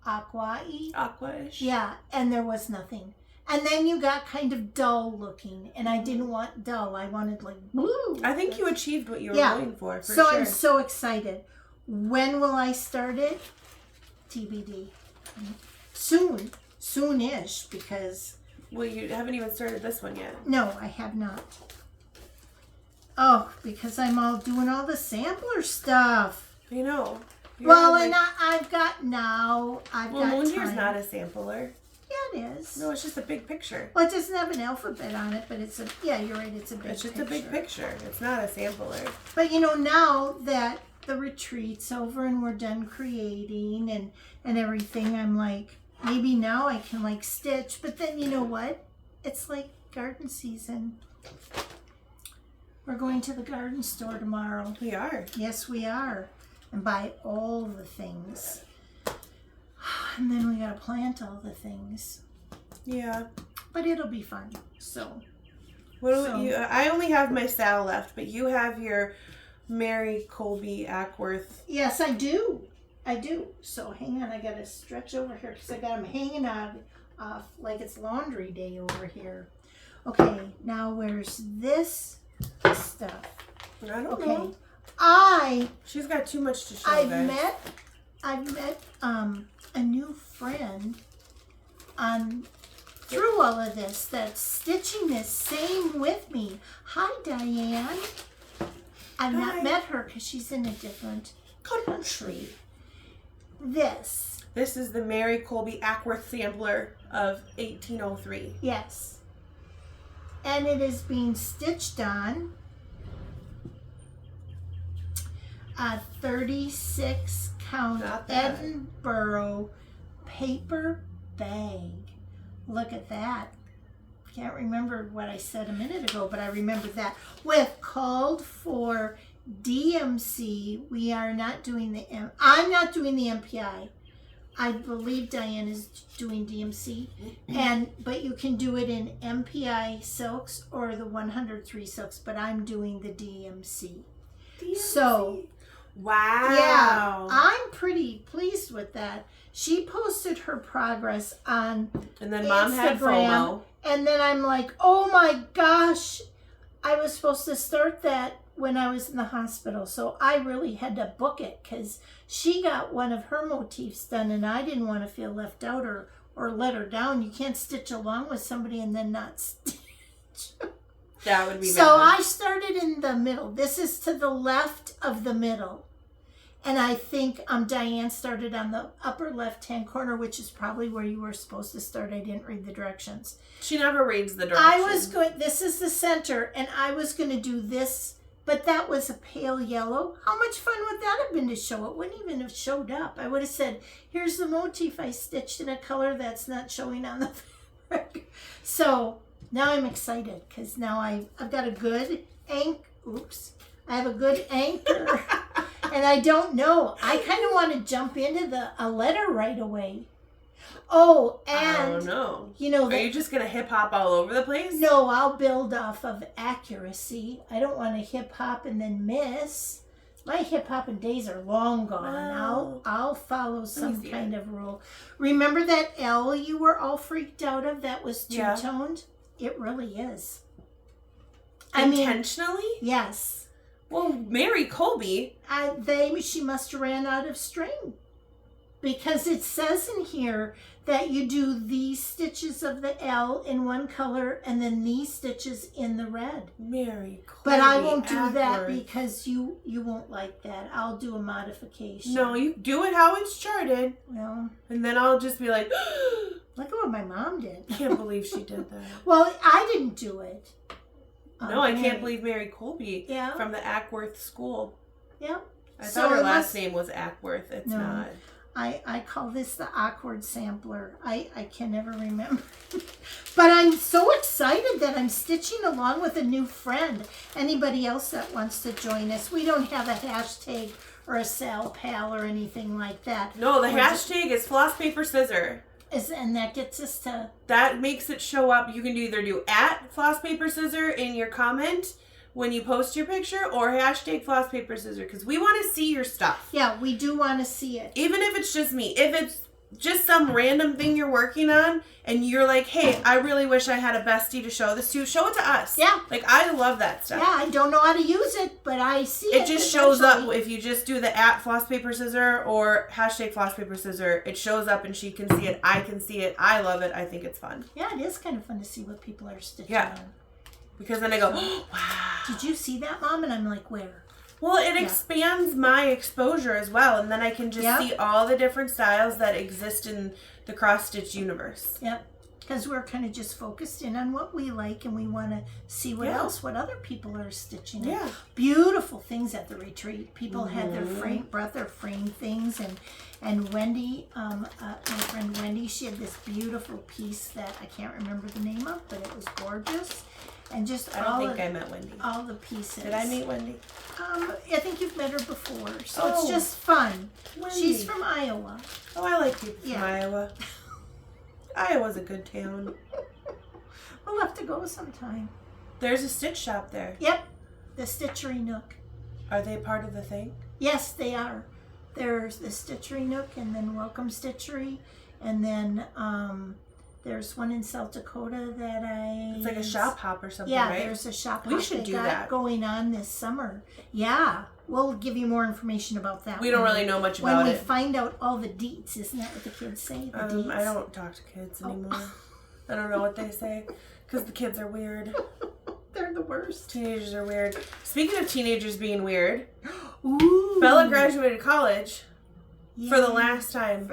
Aqua-y. Aqua-ish. Yeah, and there was nothing. And then you got kind of dull looking, and I didn't want dull. I wanted like blue. I think you achieved what you were going for So sure. I'm so excited. When will I start it? TBD. Soon. Soon-ish, because... Well, you haven't even started this one yet. No, I have not. Oh, because I'm all doing all the sampler stuff. You know. Well, and I've got now. I've got Moon Year's time. not a sampler. Yeah, it is. No, it's just a big picture. Well, it doesn't have an alphabet on it, but it's a. Yeah, you're right. It's a big. It's just picture. a big picture. It's not a sampler. But you know, now that the retreat's over and we're done creating and everything, I'm like, maybe now I can like stitch. But then you know what? It's like garden season. We're going to the garden store tomorrow. We are. Yes, we are. And buy all the things. And then we gotta plant all the things. Yeah. But it'll be fun. So. I only have my Sal left, but you have your Mary Colby Ackworth. Yes, I do. I do. So hang on, I gotta stretch over here because I got them hanging off like it's laundry day over here. Okay, now where's this stuff? I don't know. She's got too much to show. I've guys. met a new friend through all of this that's stitching this same with me. Hi, Diane. I've not met her because she's in a different country. This is the Mary Colby Ackworth sampler of 1803. Yes. And it is being stitched on a 36 count Edinburgh paper bag. Look at that. Can't remember what I said a minute ago, but I remember that. With called for DMC, we are not doing I'm not doing the MPI. I believe Diane is doing DMC, but you can do it in MPI silks or the 103 silks, but I'm doing the DMC. So, wow. Yeah, I'm pretty pleased with that. She posted her progress on and then Mom had FOMO. And then I'm like, oh my gosh, I was supposed to start that when I was in the hospital. So I really had to book it because she got one of her motifs done and I didn't want to feel left out or let her down. You can't stitch along with somebody and then not stitch. That would be so I started in the middle. This is to the left of the middle. And I think Diane started on the upper left-hand corner, which is probably where you were supposed to start. I didn't read the directions. She never reads the directions. This is the center, and I was going to do this, but that was a pale yellow. How much fun would that have been to show? It wouldn't even have showed up. I would have said, here's the motif I stitched in a color that's not showing on the fabric. So now I'm excited because now I've got a good I have a good anchor. And I don't know. I kind of want to jump into a letter right away. Oh, and I don't know. You know, are you just gonna hip hop all over the place? No, I'll build off of accuracy. I don't want to hip hop and then miss. My hip hopping days are long gone. Wow. I'll follow some kind of rule. Remember that L you were all freaked out of that was two-toned? Yeah. It really is. Intentionally? Yes. Well, Mary Colby. She must have ran out of string. Because it says in here that you do these stitches of the L in one color and then these stitches in the red. Mary Colby. But I won't do that because you won't like that. I'll do a modification. No, you do it how it's charted. Well. And then I'll just be like, look at what my mom did. I can't believe she did that. Well, I didn't do it. No, I can't believe Mary Colby from the Ackworth School. Yep. I thought her last name was Ackworth. It's not. I call this the awkward sampler. I can never remember. But I'm so excited that I'm stitching along with a new friend. Anybody else that wants to join us? We don't have a hashtag or a Sal Pal or anything like that. No, the hashtag is FlossPaperScissor. And that gets us to... That makes it show up. You can either do @FlossPaperScissor in your comment when you post your picture, or hashtag FlossPaperScissor, because we want to see your stuff. Yeah, we do want to see it. Even if it's just me. If it's just some random thing you're working on, and you're like, hey, I really wish I had a bestie to show this to, show it to us. Yeah. Like, I love that stuff. Yeah, I don't know how to use it, but I see it. It just shows up if you just do the @FlossPaperScissor or hashtag FlossPaperScissor. It shows up and she can see it. I can see it. I love it. I think it's fun. Yeah, it is kind of fun to see what people are stitching on. Because then I go, oh, wow. Did you see that, Mom? And I'm like, where? Well, it expands my exposure as well. And then I can just see all the different styles that exist in the cross-stitch universe. Yep. Because we're kind of just focused in on what we like, and we want to see what else, what other people are stitching. Yeah. Beautiful things at the retreat. People had their brought their frame things, and Wendy, my friend Wendy, she had this beautiful piece that I can't remember the name of, but it was gorgeous. And just I don't think I met Wendy. All the pieces. Did I meet Wendy? I think you've met her before, so it's just fun. Wendy. She's from Iowa. Oh, I like people from Iowa. Iowa's a good town. We'll have to go sometime. There's a stitch shop there. Yep, the Stitchery Nook. Are they part of the thing? Yes, they are. There's the Stitchery Nook, and then Welcome Stitchery, and then there's one in South Dakota that It's like a shop hop or something, right? right? Yeah, there's a shop hop. We should do that going on this summer. Yeah, we'll give you more information about that. We don't really know much about when it. we find out all the deets. Isn't that what the kids say? The deets? I don't talk to kids anymore. I don't know what they say because the kids are weird. They're the worst. Teenagers are weird. Speaking of teenagers being weird, Ooh. Bella graduated college. For the last time.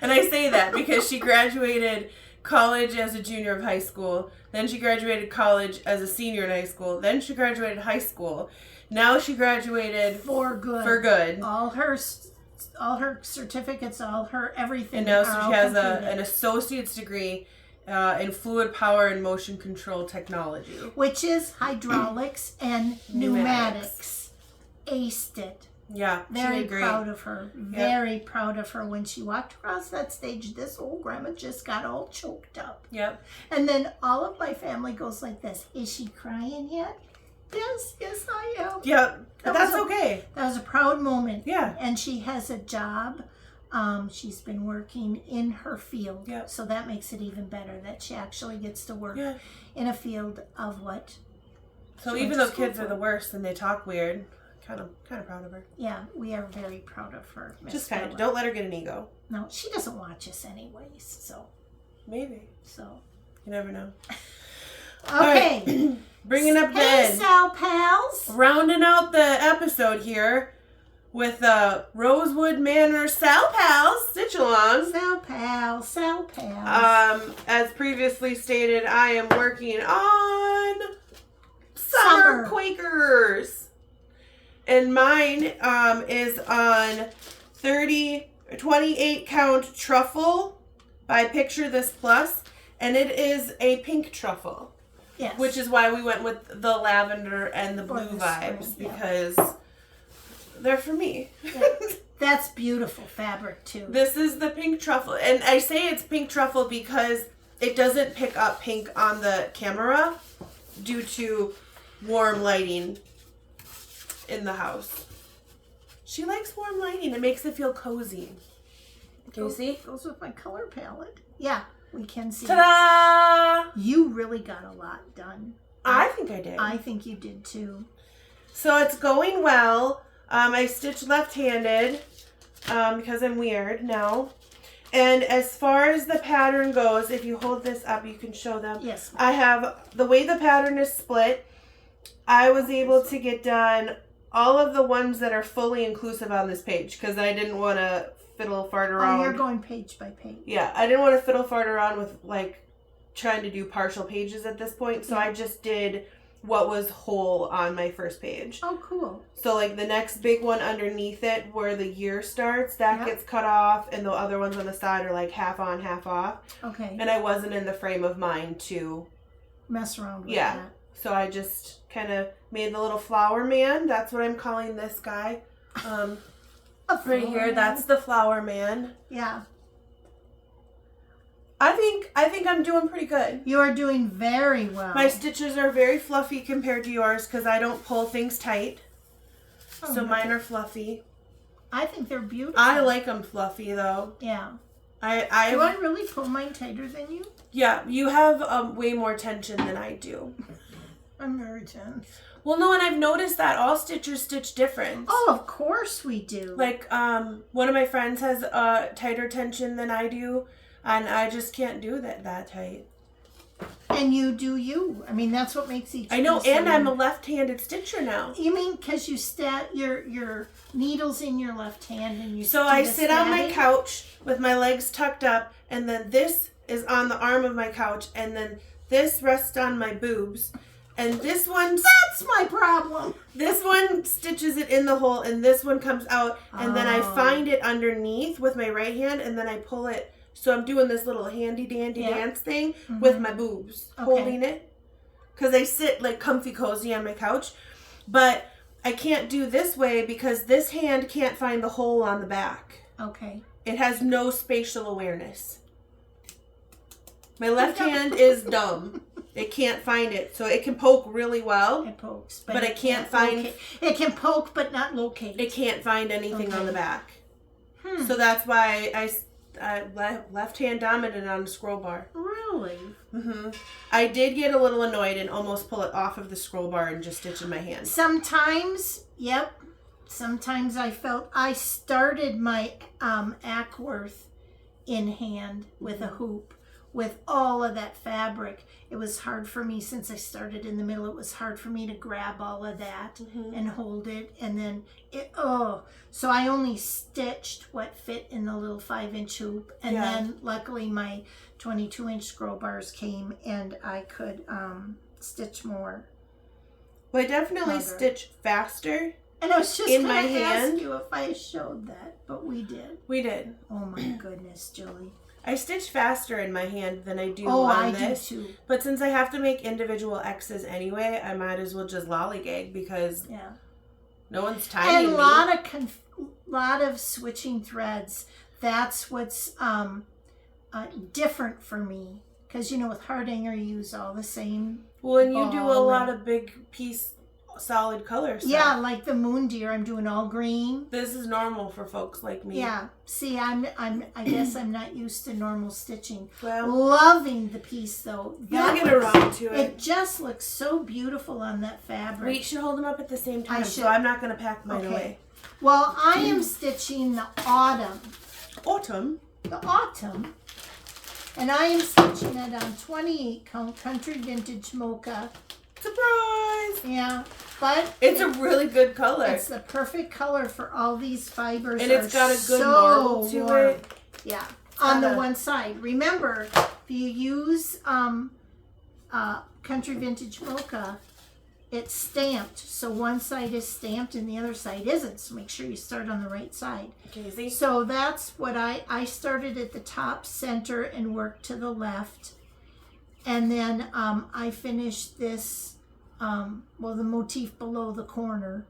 And I say that because she graduated college as a junior of high school. Then she graduated college as a senior in high school. Then she graduated high school. Now she graduated for good. For good. All her certificates, all her everything. And now she has an associate's degree in fluid power and motion control technology, which is hydraulics and pneumatics. Aced it. Yeah, very proud of her. Very proud of her. When she walked across that stage, this old grandma just got all choked up. Yep. And then all of my family goes like this. Is she crying yet? Yes, I am. Yep. But that's okay. That was a proud moment. Yeah. And she has a job. She's been working in her field. Yep. So that makes it even better that she actually gets to work in a field of what. So even though kids are the worst and they talk weird, kind of proud of her. Yeah, we are very proud of her. Just kind of. Don't let her get an ego. No, she doesn't watch us anyways, so. Maybe. So. You never know. Okay. Right. Bringing up Hey, Sal Pals. Rounding out the episode here with Rosewood Manor Sal Pals Stitch Along. Sal Pals. As previously stated, I am working on Summer Quakers. And mine is on 28 count truffle by Picture This Plus, and it is a pink truffle. Yes. Which is why we went with the lavender and the blue vibes, because they're for me. Yeah. That's beautiful fabric too. This is the pink truffle, and I say it's pink truffle because it doesn't pick up pink on the camera due to warm lighting in the house. She likes warm lighting. It makes it feel cozy. Can you see? Goes with my color palette. Yeah, we can see. Ta-da! You really got a lot done. I think I did. I think you did too. So it's going well. I stitched left-handed because I'm weird now. And as far as the pattern goes, if you hold this up, you can show them. Yes. I have, the way the pattern is split, I was able to get done all of the ones that are fully inclusive on this page because I didn't want to fiddle fart around. Oh, you're going page by page. Yeah, I didn't want to fiddle fart around with like trying to do partial pages at this point. So I just did what was whole on my first page. Oh, cool. So like the next big one underneath it where the year starts, that gets cut off, and the other ones on the side are like half on, half off. Okay. And I wasn't in the frame of mind to mess around with that. So I just kind of made the little flower man. That's what I'm calling this guy. Right here, that's the flower man. Yeah. I think I'm doing pretty good. You are doing very well. My stitches are very fluffy compared to yours because I don't pull things tight. Oh, so mine are fluffy. I think they're beautiful. I like them fluffy though. Yeah. Do I really pull mine tighter than you? Yeah, you have way more tension than I do. I'm very tense. Well, no, and I've noticed that all stitchers stitch different. Oh, of course we do. Like, one of my friends has tighter tension than I do, and I just can't do that tight. And you do you. I mean, that's what makes each. I know, and I'm a left-handed stitcher now. You mean because you your needles in your left hand and you. So I sit on my couch with my legs tucked up, and then this is on the arm of my couch, and then this rests on my boobs. And this one... That's my problem. This one stitches it in the hole, and this one comes out, and then I find it underneath with my right hand, and then I pull it. So I'm doing this little handy-dandy dance thing with my boobs, holding it. Because I sit, like, comfy cozy on my couch. But I can't do this way because this hand can't find the hole on the back. Okay. It has no spatial awareness. My left hand is dumb. It can't find it. So it can poke really well. It pokes. But it can't find... It can poke but not locate. It can't find anything on the back. So that's why I left hand dominant on the scroll bar. Really? Mm-hmm. I did get a little annoyed and almost pull it off of the scroll bar and just stitch in my hand. Sometimes, yep. Sometimes I felt... I started my Ackworth in hand with a hoop. With all of that fabric, it was hard for me since I started in the middle. It was hard for me to grab all of that and hold it, and then so I only stitched what fit in the little 5-inch hoop, and then luckily my 22-inch scroll bars came, and I could stitch more. Well, I definitely stitch faster. And I was just in going my to hand. ask you if I showed that, but we did. We did. Oh my goodness, Julie. I stitch faster in my hand than I do on this. Do too. But since I have to make individual X's anyway, I might as well just lollygag because no one's timing me. And lot of switching threads. That's what's different for me. Because, you know, with hardanger, you use all the same. Well, and you do a lot of big piece solid color stuff. Yeah, like the moon deer, I'm doing all green. This is normal for folks like me. Yeah. See, I guess I'm not used to normal stitching. Well, loving the piece though. You'll get around to it. It just looks so beautiful on that fabric. We should hold them up at the same time, so I'm not going to pack mine away. Well, I am stitching the autumn. Autumn? The autumn. And I am stitching it on 28 count Country Vintage Mocha. Surprise! Yeah, but it's a really good color. It's the perfect color for all these fibers. And it's got a good marble to it. Yeah, on the one side. Remember, if you use Country Vintage Mocha, it's stamped. So one side is stamped and the other side isn't. So make sure you start on the right side. Okay, so that's what I started at the top center and worked to the left. And then I finished this, the motif below the corner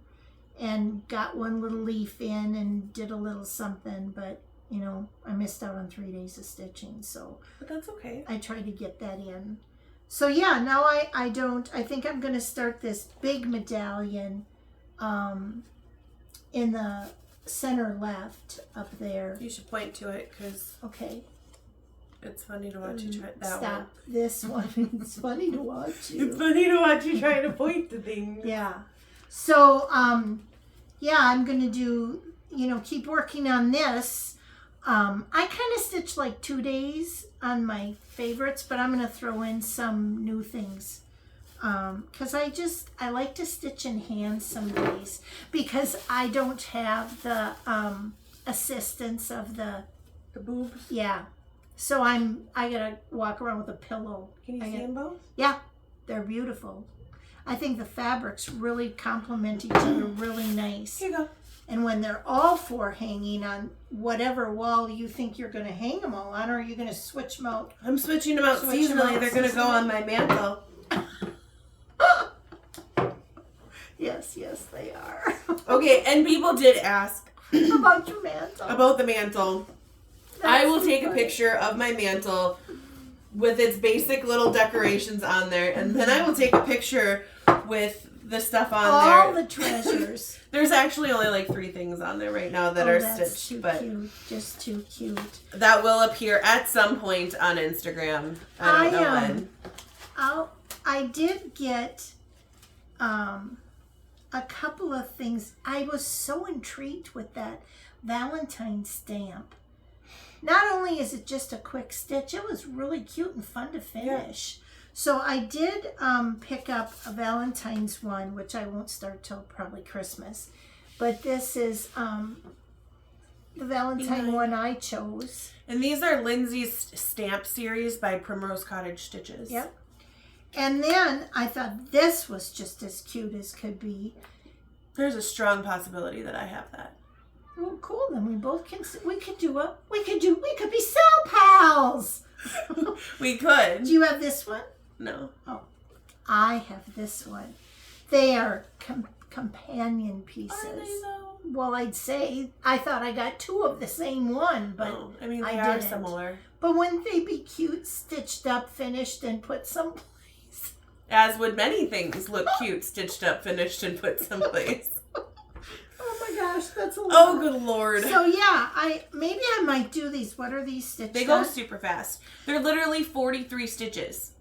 and got one little leaf in and did a little something, but, you know, I missed out on 3 days of stitching, so. But that's okay. I tried to get that in. So, yeah, now I think I'm going to start this big medallion in the center left up there. You should point to it, because... Okay. It's funny to watch you try that one. Stop this one. It's funny to watch you. It's funny to watch you try to point to things. Yeah. So, I'm going to do, keep working on this. I kind of stitched like 2 days on my favorites, but I'm going to throw in some new things. Because I like to stitch in hand some days because I don't have the assistance of the boobs. Yeah. So I gotta walk around with a pillow. Can you see them both? Yeah, they're beautiful. I think the fabrics really complement each other really nice. Here you go. And when they're all four hanging on whatever wall you think you're going to hang them all on, or are you going to switch them out? I'm switching them out seasonally. They're going to go on my mantle. Yes, they are. Okay, and people did ask About your mantle. about the mantle. I will take a picture of my mantle with its basic little decorations on there, and then I will take a picture with the stuff on all there. the treasures. There's actually only like 3 things on there right now that are stitched, too but cute. Just too cute. that will appear at some point on Instagram. I don't know when. I did get a couple of things. I was so intrigued with that Valentine's stamp. Not only is it just a quick stitch, it was really cute and fun to finish. Yeah. So I did pick up a Valentine's one, which I won't start till probably Christmas. But this is the Valentine one I chose. And these are Lindsay's stamp series by Primrose Cottage Stitches. Yep. And then I thought this was just as cute as could be. There's a strong possibility that I have that. Well, cool. Then we both can. We could be cell pals. We could. Do you have this one? No. Oh, I have this one. They are companion pieces. Are they though? Well, I'd say I thought I got 2 of the same one, but I mean they I are didn't. similar. But wouldn't they be cute, stitched up, finished, and put someplace? As would many things look cute, stitched up, finished, and put someplace. Oh my gosh, that's a lot. Oh, good Lord. So yeah, maybe I might do these. What are these stitched? They go super fast. They're literally 43 stitches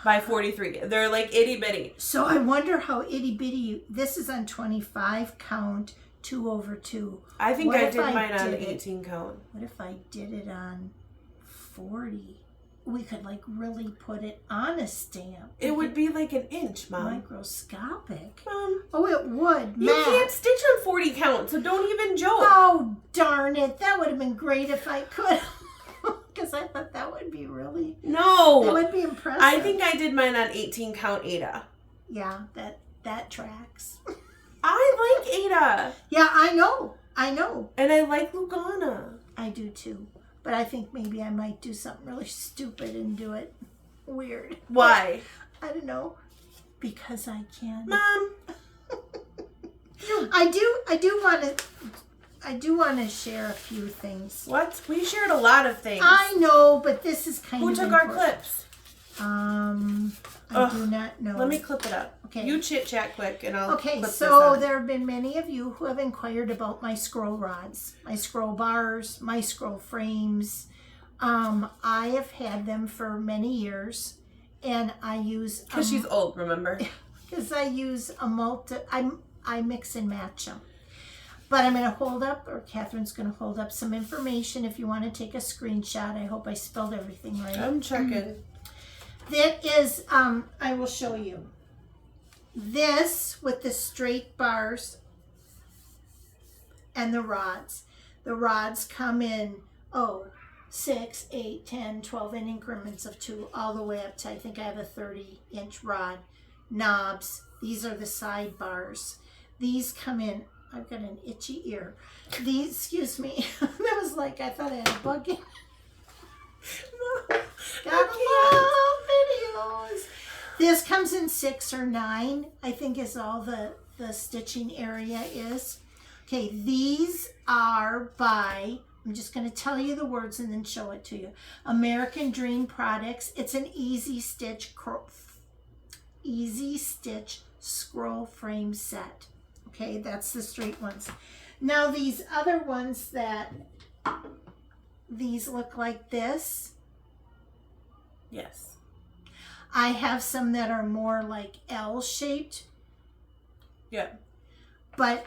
by 43. They're like itty bitty. So I wonder how itty bitty. This is on 25 count, 2/2. I think I did mine on 18 count. What if I did it on 40? We could like really put it on a stamp. It would be like an inch, Mom. Microscopic. Mom. Oh, it would. You can't stitch on 40 count, so don't even joke. Oh, darn it. That would have been great if I could. Because I thought that would be really... No. It would be impressive. I think I did mine on 18 count Ada. Yeah, that tracks. I like Ada. Yeah, I know. And I like Lugana. I do too. But I think maybe I might do something really stupid and do it weird. Why? I don't know. Because I can. Mom. I do want to share a few things. What? We shared a lot of things. I know, but this is kind of Who took important. our clips? I do not know. Let me clip it up. Okay. You chit chat quick and I'll clip this so on. there have been many of you who have inquired about my scroll rods, my scroll bars, my scroll frames. I have had them for many years, and I use... Because she's old, remember? Because I use I mix and match them. But I'm going to hold up, or Catherine's going to hold up some information if you want to take a screenshot. I hope I spelled everything right. I'm checking. That is, I will show you. This with the straight bars and the rods. The rods come in, 6, 8, 10, 12 in increments of 2, all the way up to, I think I have a 30-inch rod. Knobs. These are the side bars. These come in. I've got an itchy ear. These, excuse me. That was like, I thought I had a bug in. Gotta love videos. This comes in 6 or 9, I think is all the stitching area is. Okay, these are by, I'm just going to tell you the words and then show it to you. American Dream Products. It's an easy stitch scroll frame set. Okay, that's the straight ones. Now these other ones these look like this. Yes. I have some that are more like L-shaped. Yeah. But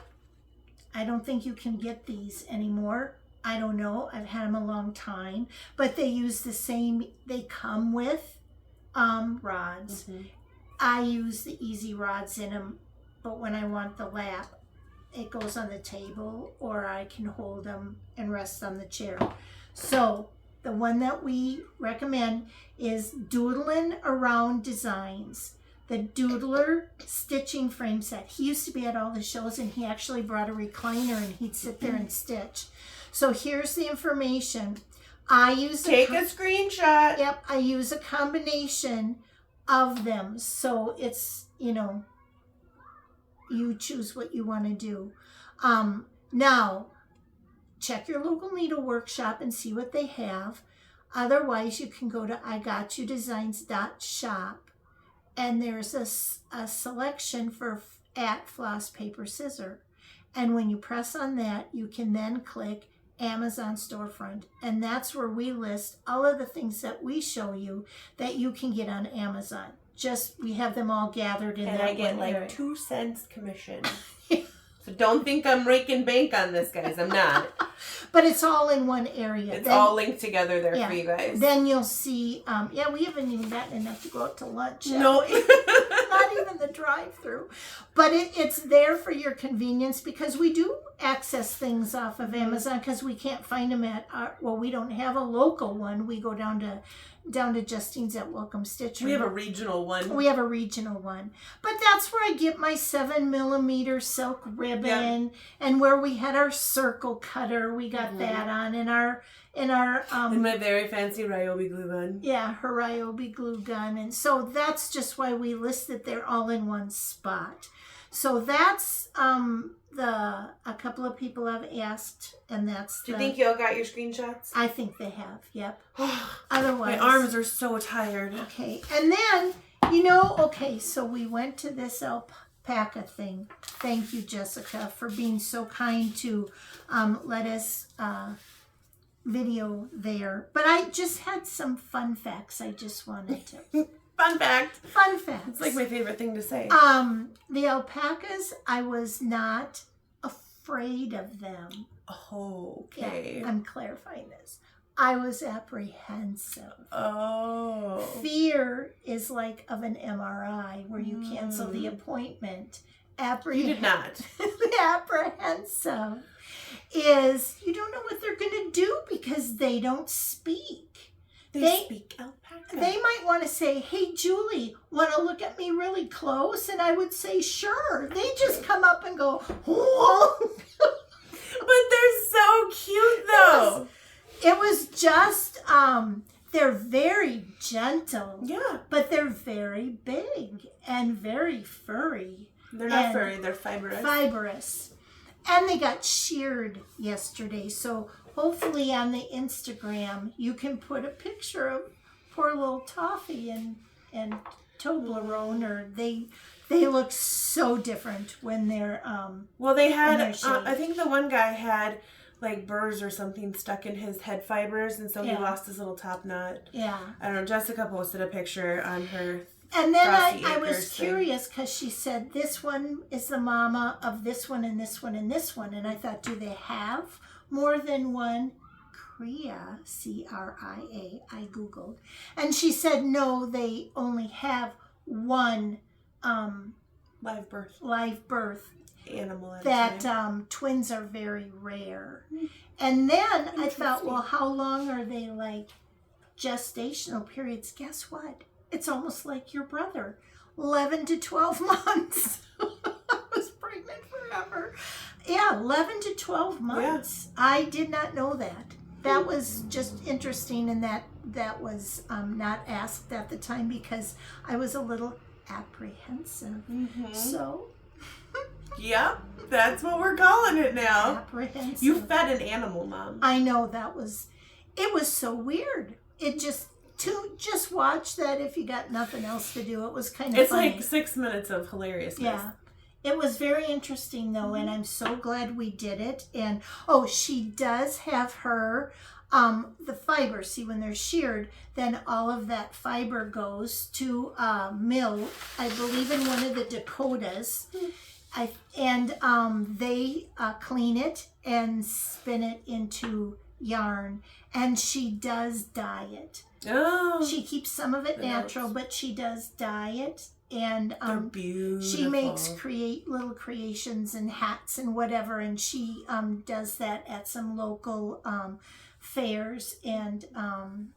I don't think you can get these anymore. I don't know. I've had them a long time. But they use the same, they come with rods. Mm-hmm. I use the easy rods in them, but when I want the lap, it goes on the table, or I can hold them and rest on the chair. So the one that we recommend is Doodlin' Around Designs the Doodler stitching frame set. He used to be at all the shows, and he actually brought a recliner, and he'd sit there and stitch. So here's the information. I use Take a screenshot. Yep, I use a combination of them. So it's, you choose what you want to do. Now, check your local needlework shop and see what they have. Otherwise, you can go to igotyouddesigns.shop, and there's a selection at FlossPaperScissor. And when you press on that, you can then click Amazon storefront, and that's where we list all of the things that we show you that you can get on Amazon. We have them all gathered in and that I get one area. like 2 cents commission. So don't think I'm raking bank on this, guys. I'm not. But it's all in one area. It's all linked together there for you guys. Then you'll see, we haven't even gotten enough to go out to lunch yet. No. Not even the drive-through. But it's there for your convenience, because we do access things off of Amazon because we can't find them we don't have a local one. We go down to Justine's at Welcome Stitcher. We have a regional one. But that's where I get my 7mm silk ribbon, and where we had our circle cutter, we got that on, and my very fancy Ryobi glue gun. Yeah, her Ryobi glue gun. And so that's just why we listed they're all in one spot. So that's a couple of people have asked, and that's Do you think y'all got your screenshots? I think they have, yep. Otherwise, my arms are so tired. Okay, and then, so we went to this Alpaca thing. Thank you, Jessica, for being so kind to let us video there. But I just had some fun facts I just wanted to. Fun fact. Fun facts. It's like my favorite thing to say. The alpacas, I was not afraid of them. Okay. Yeah, I'm clarifying this. I was apprehensive. Oh. Fear is like of an MRI where you cancel the appointment. You did not. The apprehensive is you don't know what they're going to do because they don't speak. They speak alpaca. They might want to say, "Hey, Julie, want to look at me really close?" And I would say, "Sure." They just come up and go, "Whoa." But they're so cute, though. It was just, they're very gentle. Yeah. But they're very big and very furry. They're not furry, they're fibrous. And they got sheared yesterday. So hopefully on the Instagram, you can put a picture of poor little Toffee and Toblerone, or they look so different when they're well, they had I think the one guy had like burrs or something stuck in his head fibers, and so he lost his little top knot. Yeah. I don't know. Jessica posted a picture on her. And then I was curious because she said this one is the mama of this one and this one and this one, and I thought, do they have more than one? Cria, C-R-I-A, I Googled. And she said, no, they only have one live birth animal. That twins are very rare. And then I thought, well, how long are they like gestational periods? Guess what? It's almost like your brother, 11 to 12 months. I was pregnant forever. Yeah, 11 to 12 months. Yeah. I did not know that. That was just interesting, and that was not asked at the time because I was a little apprehensive. Mm-hmm. So, yep, that's what we're calling it now. Apprehensive. You fed an animal, Mom. I know it was so weird. It just watch that if you got nothing else to do. It was kind of funny. Like 6 minutes of hilariousness. Yeah. It was very interesting, though, and I'm so glad we did it. And, she does have her, the fiber. See, when they're sheared, then all of that fiber goes to a mill, I believe in one of the Dakotas. They clean it and spin it into yarn. And she does dye it. Oh. She keeps some of it natural, but she does dye it. And they're beautiful. She makes little creations and hats and whatever, and she does that at some local fairs and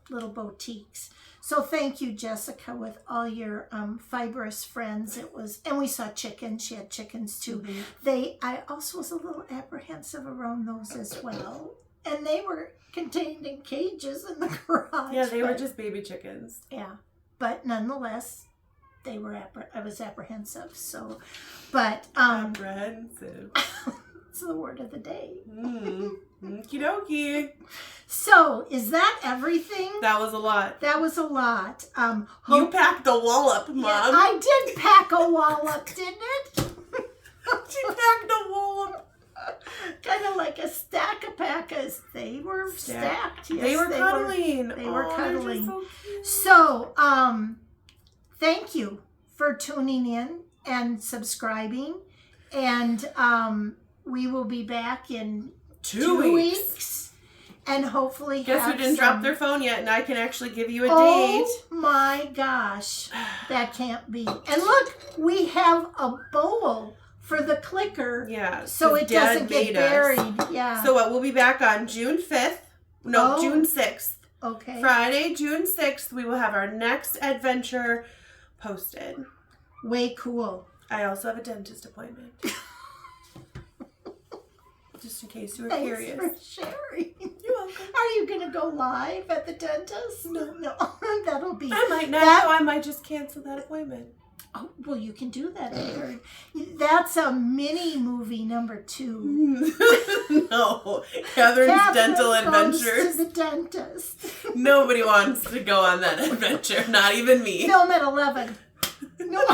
little boutiques. So thank you, Jessica, with all your fibrous friends. And we saw chickens. She had chickens too. I also was a little apprehensive around those as well. And they were contained in cages in the garage. Yeah, they were just baby chickens. Yeah, but nonetheless, I was apprehensive. So, but apprehensive. It's the word of the day. Okie dokie. So, is that everything? That was a lot. That was a lot. You packed the wallop, Mom. Yeah, I did pack a wallop, didn't it? She packed a wallop. Kind of like a stack of Alpacas. They were stacked. Yes, they were cuddling. They were cuddling. So cute. So, thank you for tuning in and subscribing. And we will be back in 2 weeks. And hopefully Guess who didn't drop their phone yet, and I can actually give you a date. Oh my gosh. That can't be. And look, we have a bowl for the clicker. Yeah. So it doesn't get buried. Yeah. So we'll be back on June 5th. No, June 6th. Okay. Friday, June 6th, we will have our next adventure posted. Way cool. I also have a dentist appointment. Just in case you were curious. Thanks for sharing. You're welcome. Are you going to go live at the dentist? No. That'll be... I might not. I might just cancel that appointment. Oh, well, you can do that. I heard. That's a mini movie number 2. No. Catherine's Dental Goes Adventures. to the dentist. Nobody wants to go on that adventure. Not even me. Film at 11. No.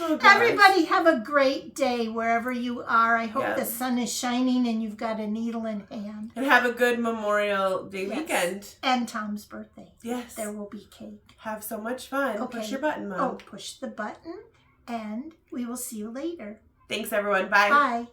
Oh, everybody have a great day wherever you are. I hope the sun is shining and you've got a needle in hand. And have a good Memorial Day weekend. And Tom's birthday. Yes. There will be cake. Have so much fun. Okay. Push your button, Mom. Oh, push the button and we will see you later. Thanks, everyone. Bye. Bye.